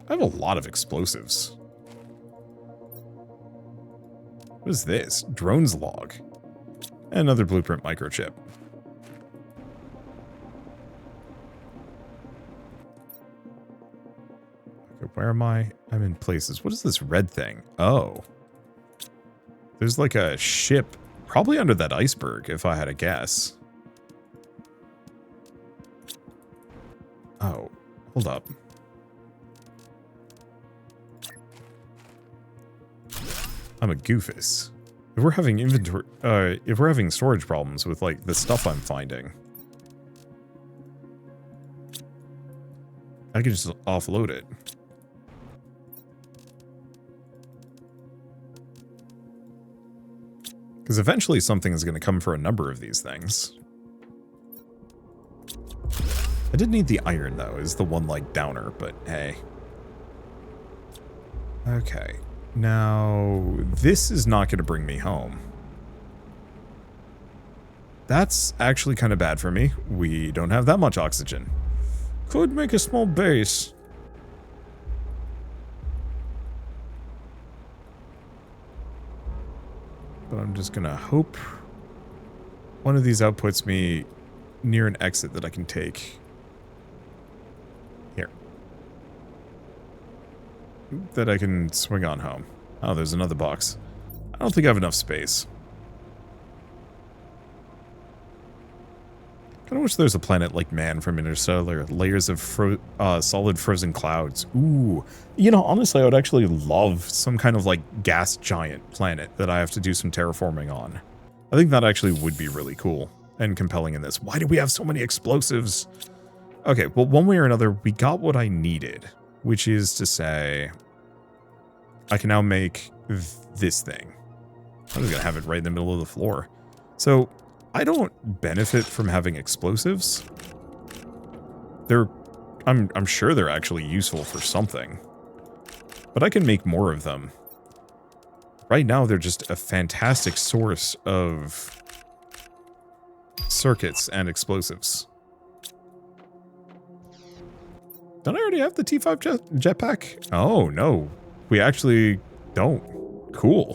I have a lot of explosives. What is this? Drones log. Another blueprint microchip. Okay, where am I? I'm in places. What is this red thing? Oh. There's like a ship, probably under that iceberg, if I had a guess. Oh, hold up. I'm a goofus. If we're having inventory, if we're having storage problems with like the stuff I'm finding, I can just offload it. Because eventually something is going to come for a number of these things. I did need the iron, though, is the one, like, downer, but hey. Okay. Now, this is not going to bring me home. That's actually kind of bad for me. We don't have that much oxygen. Could make a small base. But I'm just gonna hope one of these outputs me near an exit that I can take. Here. That I can swing on home. Oh, there's another box. I don't think I have enough space. Kind of wish there's a planet like Man from Interstellar. Layers of solid frozen clouds. Ooh. You know, honestly, I would actually love some kind of, like, gas giant planet that I have to do some terraforming on. I think that actually would be really cool and compelling in this. Why do we have so many explosives? Okay, well, one way or another, we got what I needed. Which is to say, I can now make this thing. I'm just gonna have it right in the middle of the floor. So, I don't benefit from having explosives. I'm sure they're actually useful for something. But I can make more of them. Right now, they're just a fantastic source of circuits and explosives. Don't I already have the T5 jetpack? Oh, no. We actually don't. Cool.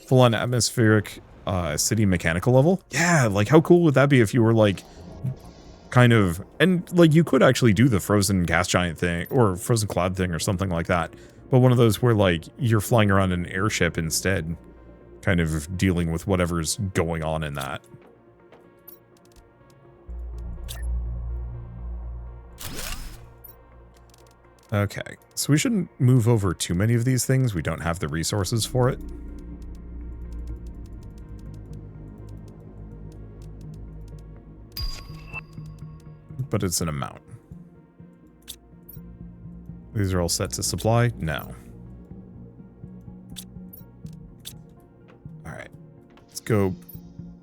Full-on atmospheric city mechanical level? Yeah, like how cool would that be if you were like kind of, and like you could actually do the frozen gas giant thing or frozen cloud thing or something like that, but one of those where like you're flying around in an airship instead, kind of dealing with whatever's going on in that. Okay, so we shouldn't move over too many of these things. We don't have the resources for it. but it's an amount. These are all set to supply? No. Alright. Let's go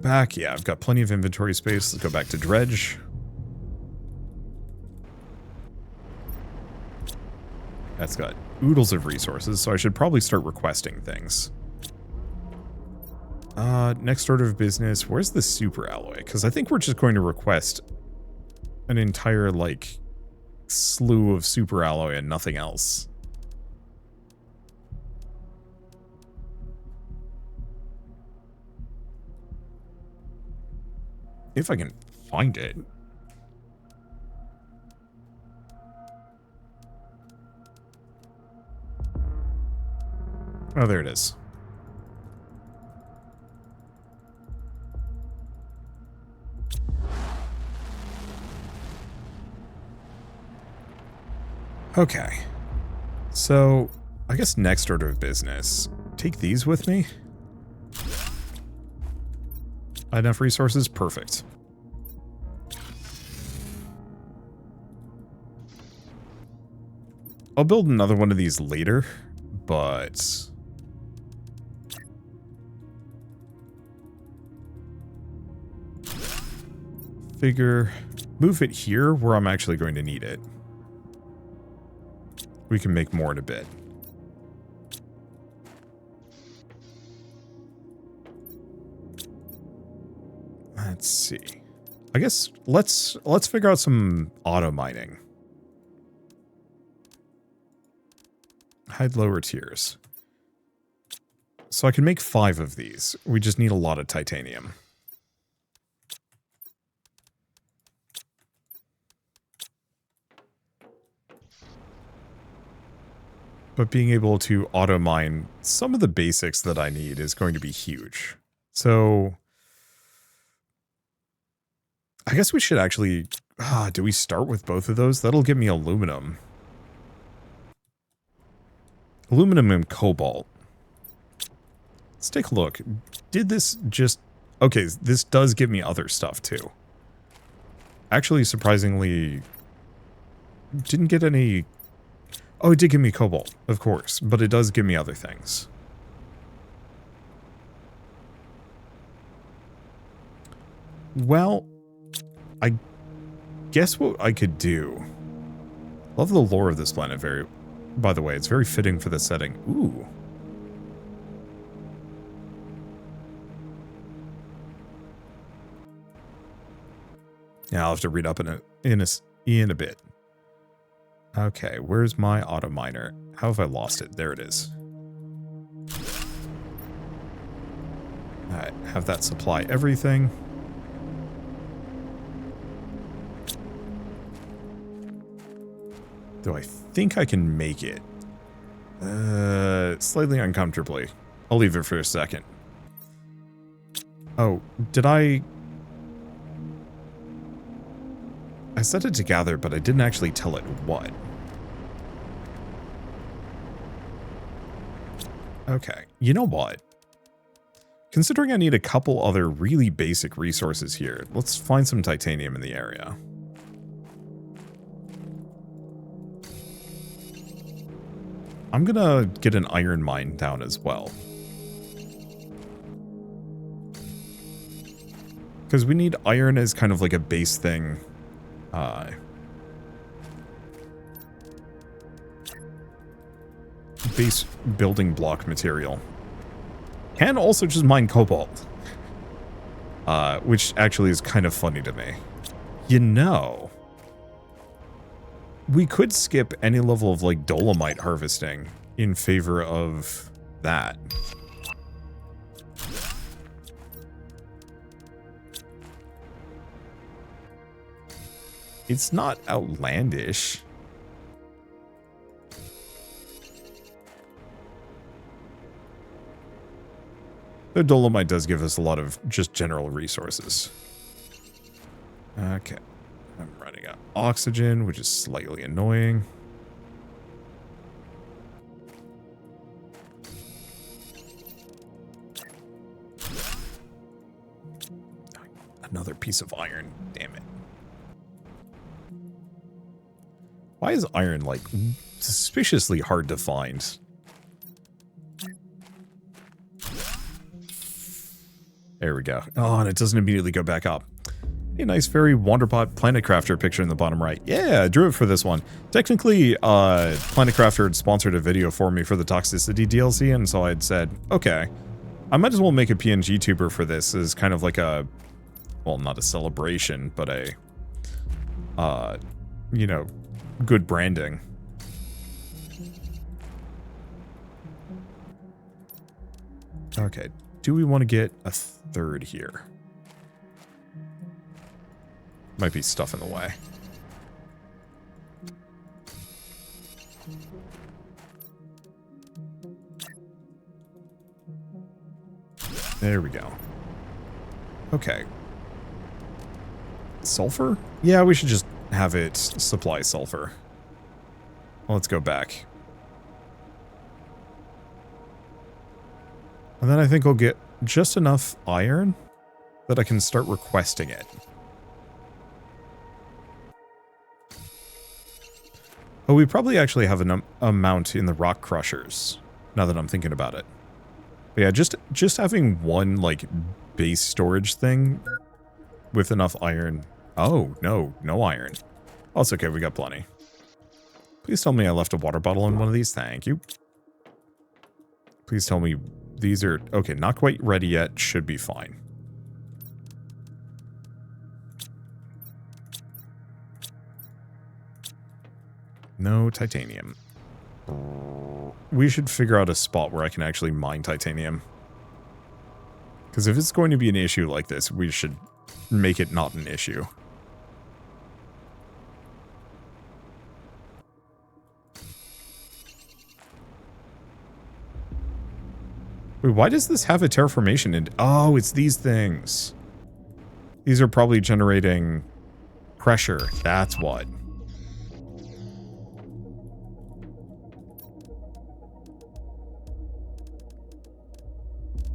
back. Yeah, I've got plenty of inventory space. Let's go back to dredge. That's got oodles of resources, so I should probably start requesting things. Next order of business. Where's the super alloy? Because I think we're just going to request an entire, like, slew of super alloy and nothing else. If I can find it. Oh, there it is. Okay. So, I guess next order of business. Take these with me. Enough resources? Perfect. I'll build another one of these later, but... figure... move it here where I'm actually going to need it. We can make more in a bit. Let's see. I guess let's figure out some auto mining. Hide lower tiers. So I can make 5 of these. We just need a lot of titanium. But being able to auto mine some of the basics that I need is going to be huge. So I guess we should actually... do we start with both of those? That'll give me aluminum. Aluminum and cobalt. Let's take a look. Did this just... okay, this does give me other stuff too. Actually, surprisingly... didn't get any... oh, it did give me cobalt, of course, but it does give me other things. Well, I guess what I could do... love the lore of this planet very... by the way, it's very fitting for the setting. Ooh. Yeah, I'll have to read up in a bit. Okay, where's my auto miner? How have I lost it? There it is. Alright, have that supply everything. Though I think I can make it. Slightly uncomfortably. I'll leave it for a second. Oh, did I set it to gather, but I didn't actually tell it what. Okay, you know what? Considering I need a couple other really basic resources here, let's find some titanium in the area. I'm gonna get an iron mine down as well. Because we need iron as kind of like a base thing. Base building block material. Can also just mine cobalt. Which actually is kind of funny to me. You know, we could skip any level of like dolomite harvesting in favor of that. It's not outlandish. The dolomite does give us a lot of just general resources. Okay. I'm running out of oxygen, which is slightly annoying. Another piece of iron. Damn it. Why is iron, like, suspiciously hard to find? There we go. Oh, and it doesn't immediately go back up. A nice, very Wanderbot Planet Crafter picture in the bottom right. Yeah, I drew it for this one. Technically, Planet Crafter had sponsored a video for me for the Toxicity DLC, and so I'd said, okay, I might as well make a PNG tuber for this as kind of like a, well, not a celebration, but a, you know, good branding. Okay, do we want to get a third here? Might be stuff in the way. There we go. Okay. Sulfur? Yeah, we should just have it supply sulfur. Well, let's go back. And then I think I'll get just enough iron that I can start requesting it. Oh, we probably actually have an amount in the rock crushers, now that I'm thinking about it. But yeah, just having one, like, base storage thing with enough iron. Oh, no iron. Oh, it's okay, we got plenty. Please tell me I left a water bottle in one of these. Thank you. Please tell me these are... Okay, not quite ready yet. Should be fine. No titanium. We should figure out a spot where I can actually mine titanium. Because if it's going to be an issue like this, we should make it not an issue. Wait, why does this have a terraformation in... Oh, it's these things. These are probably generating pressure. That's what.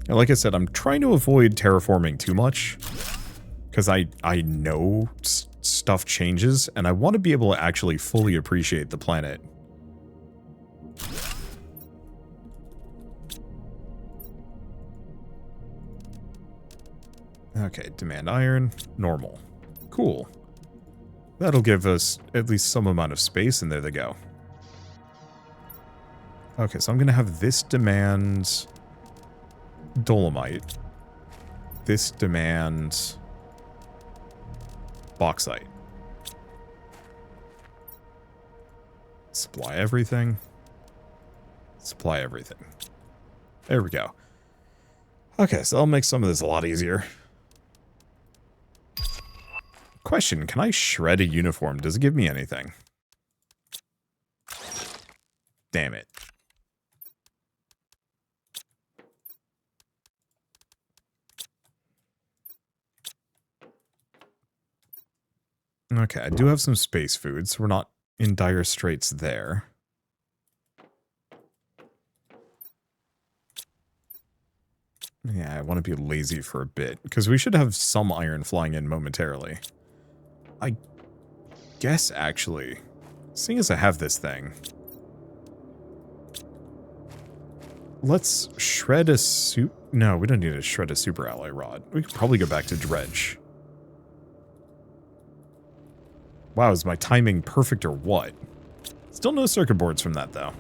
And like I said, I'm trying to avoid terraforming too much. Because I know stuff changes, and I want to be able to actually fully appreciate the planet. Okay, demand iron, normal. Cool. That'll give us at least some amount of space, and there they go. Okay, so I'm going to have this demand dolomite. This demand bauxite. Supply everything. Supply everything. There we go. Okay, so that'll make some of this a lot easier. Question, can I shred a uniform? Does it give me anything? Damn it. Okay, I do have some space food, so we're not in dire straits there. Yeah, I want to be lazy for a bit, because we should have some iron flying in momentarily. I guess, actually, seeing as I have this thing, let's shred a No, we don't need to shred a super alloy rod. We could probably go back to dredge. Wow, is my timing perfect or what? Still no circuit boards from that, though.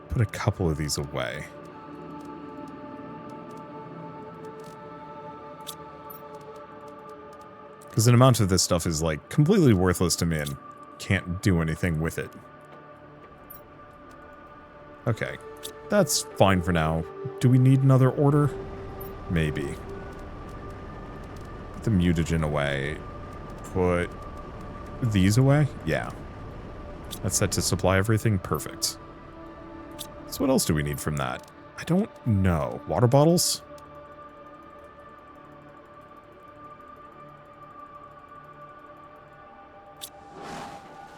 Put a couple of these away. Because an amount of this stuff is, like, completely worthless to me and can't do anything with it. Okay, that's fine for now. Do we need another order? Maybe. Put the mutagen away. Put these away? Yeah. That's set to supply everything? Perfect. So what else do we need from that? I don't know. Water bottles?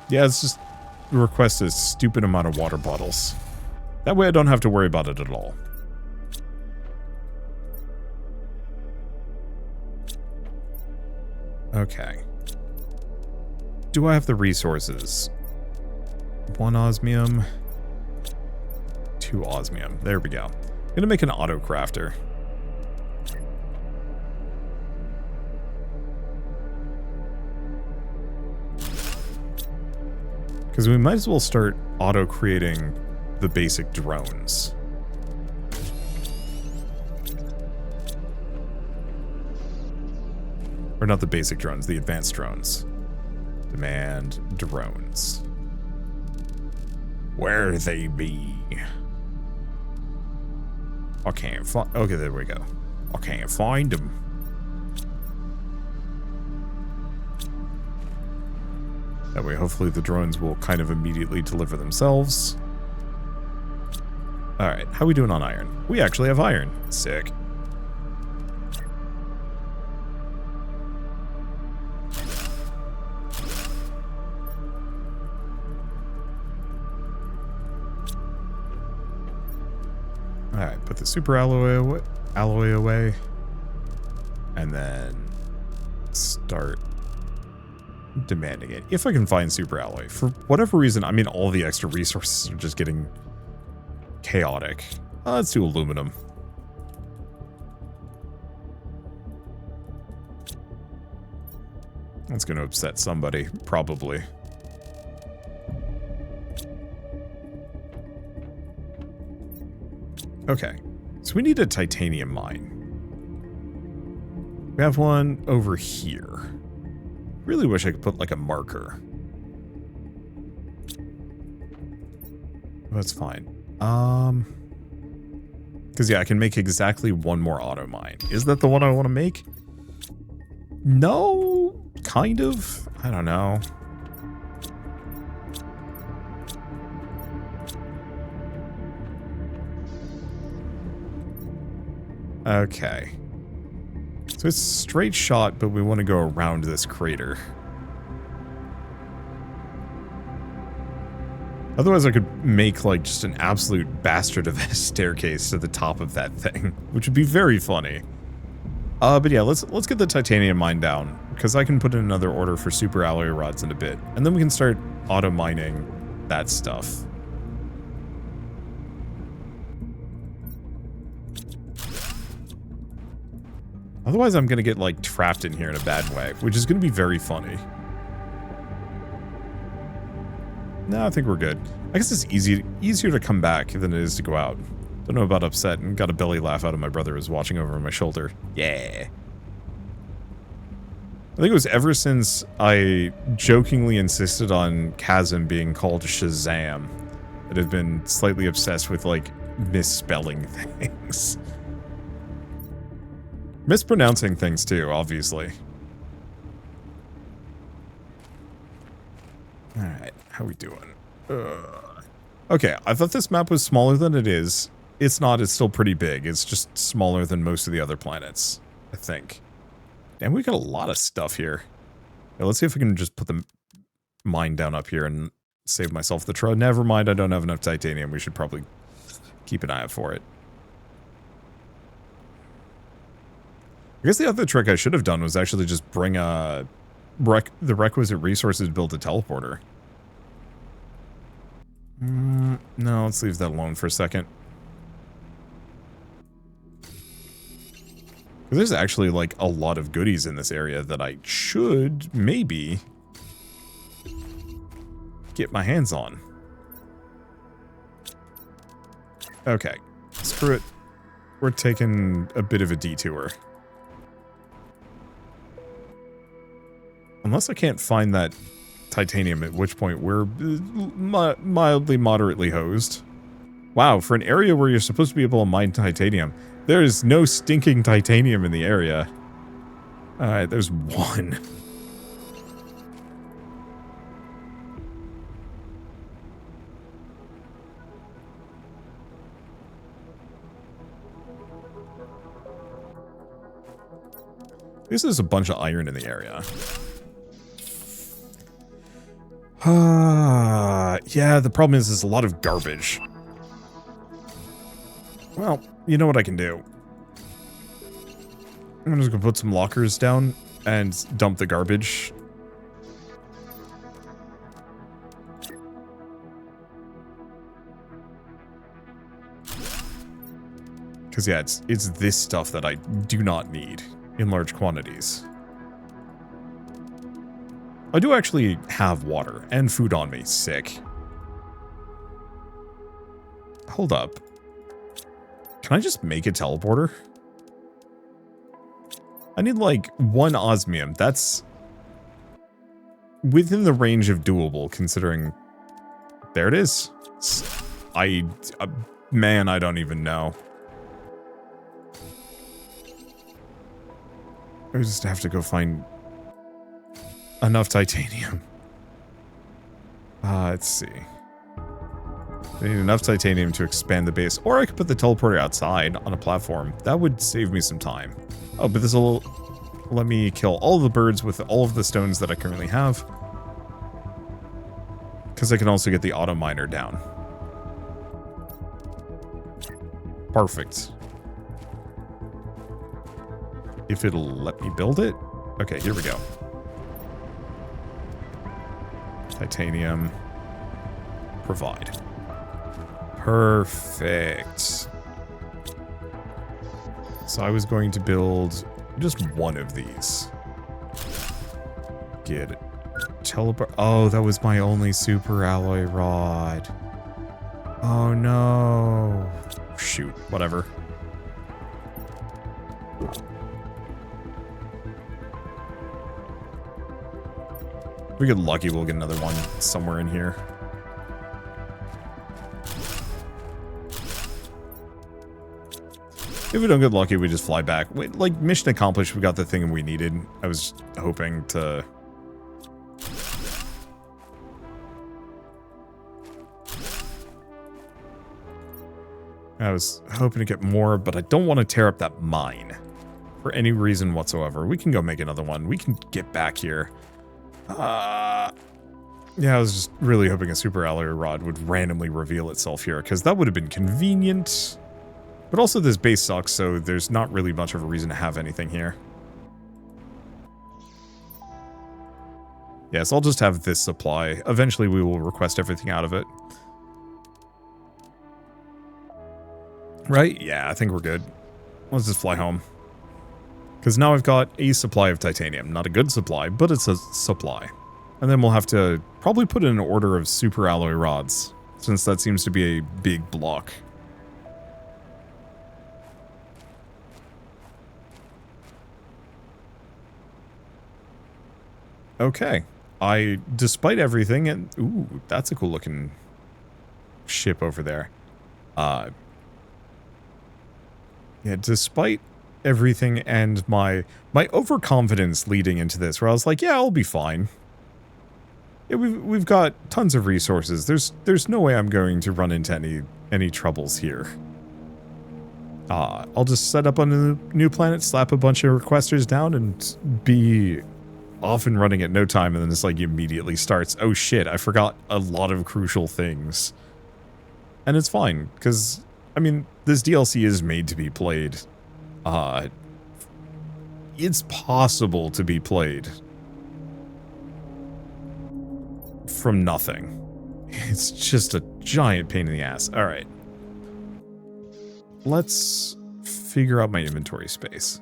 Yeah, it's just request a stupid amount of water bottles. That way I don't have to worry about it at all. Okay. Do I have the resources? 1 osmium. 2 osmium. There we go. I'm gonna make an auto crafter. Because we might as well start auto creating the basic drones. Or not the basic drones, the advanced drones. Demand drones. Where they be? I can't find... Okay, there we go. I can't find them. That way, hopefully the drones will kind of immediately deliver themselves. Alright, how are we doing on iron? We actually have iron. Sick. Alright, put the super alloy away. And then start demanding it. If I can find super alloy. For whatever reason, I mean, all the extra resources are just getting chaotic. Let's do aluminum. That's going to upset somebody, probably. Okay, so we need a titanium mine. We have one over here. Really wish I could put like a marker. That's fine. Because yeah, I can make exactly one more auto mine. Is that the one I want to make? No, kind of. I don't know. Okay. So it's straight shot, but we want to go around this crater. Otherwise, I could make, like, just an absolute bastard of a staircase to the top of that thing, which would be very funny. But yeah, let's get the titanium mine down, because I can put in another order for super alloy rods in a bit, and then we can start auto-mining that stuff. Otherwise, I'm gonna get, like, trapped in here in a bad way, which is gonna be very funny. No, I think we're good. I guess it's easier to come back than it is to go out. Don't know about upset and got a belly laugh out of my brother who's watching over my shoulder. Yeah. I think it was ever since I jokingly insisted on Chasm being called Shazam that I've been slightly obsessed with, like, misspelling things. Mispronouncing things too, obviously. Alright, how we doing? Okay, I thought this map was smaller than it is. It's not, it's still pretty big. It's just smaller than most of the other planets, I think. Damn, we got a lot of stuff here. Yeah, let's see if we can just put the mine down up here and save myself the trouble. Never mind, I don't have enough titanium. We should probably keep an eye out for it. I guess the other trick I should have done was actually just bring the requisite resources to build a teleporter. No, let's leave that alone for a second. There's actually, like, a lot of goodies in this area that I should, maybe, get my hands on. Okay, screw it. We're taking a bit of a detour. Unless I can't find that titanium, at which point we're mildly, moderately hosed. Wow, for an area where you're supposed to be able to mine titanium, there is no stinking titanium in the area. Alright, there's one. This is a bunch of iron in the area. Yeah, the problem is there's a lot of garbage. Well, you know what I can do? I'm just gonna put some lockers down and dump the garbage. Because, yeah, it's this stuff that I do not need in large quantities. I do actually have water and food on me. Sick. Hold up. Can I just make a teleporter? I need, like, 1 osmium. That's within the range of doable, considering... There it is. Man, I don't even know. I just have to go find enough titanium. Let's see. I need enough titanium to expand the base, or I could put the teleporter outside on a platform. That would save me some time. Oh, but this will let me kill all the birds with all of the stones that I currently have. Because I can also get the auto miner down. Perfect. If it'll let me build it? Okay, here we go. Titanium. Provide. Perfect. So I was going to build just one of these. Get it. Teleport. Oh, that was my only super alloy rod. Oh no. Shoot, whatever. If we get lucky, we'll get another one somewhere in here. If we don't get lucky, we just fly back. Wait, like, mission accomplished, we got the thing we needed. I was hoping to... I was hoping to get more, but I don't want to tear up that mine. For any reason whatsoever. We can go make another one. We can get back here. Yeah, I was just really hoping a super alloy rod would randomly reveal itself here, because that would have been convenient. But also this base sucks, so there's not really much of a reason to have anything here. Yes, I'll just have this supply. Eventually we will request everything out of it. Right? Yeah, I think we're good. Let's just fly home. Because now I've got a supply of titanium. Not a good supply, but it's a supply. And then we'll have to probably put in an order of super alloy rods, since that seems to be a big block. Okay. Despite everything, and ooh, that's a cool looking ship over there. Yeah, despite everything and my overconfidence leading into this, where I was like, yeah, I'll be fine. Yeah, we've got tons of resources. There's no way I'm going to run into any troubles here. I'll just set up on a new planet, slap a bunch of requesters down, and be off and running at no time, and then it's like immediately starts. Oh shit, I forgot a lot of crucial things. And it's fine, because, I mean, this DLC is made to be played. It's possible to be played from nothing. It's just a giant pain in the ass. Alright. Let's figure out my inventory space.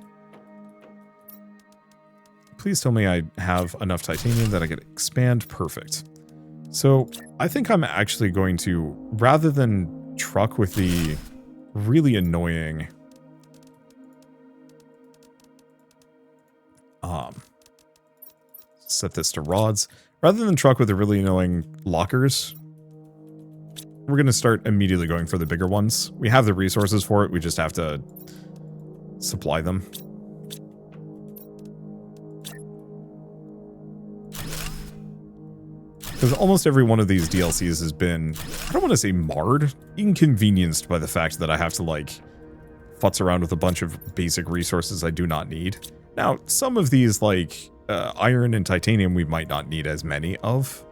Please tell me I have enough titanium that I could expand. Perfect. So I think I'm actually going to, rather than truck with the really annoying set this to rods. Rather than truck with the really annoying lockers, we're going to start immediately going for the bigger ones. We have the resources for it. We just have to supply them. Because almost every one of these DLCs has been, I don't want to say marred, inconvenienced by the fact that I have to, like, futz around with a bunch of basic resources I do not need. Now, some of these, like, iron and titanium, we might not need as many of.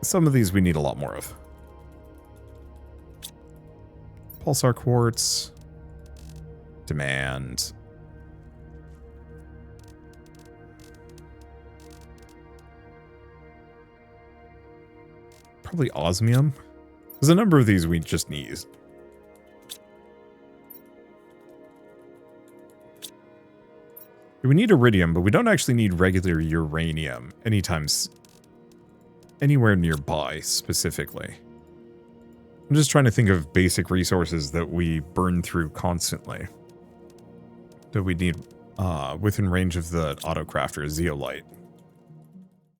Some of these we need a lot more of. Pulsar quartz. Demand. Probably osmium. There's a number of these we just need. We need iridium, but we don't actually need regular uranium anywhere nearby, specifically. I'm just trying to think of basic resources that we burn through constantly. That we need within range of the autocrafter, zeolite.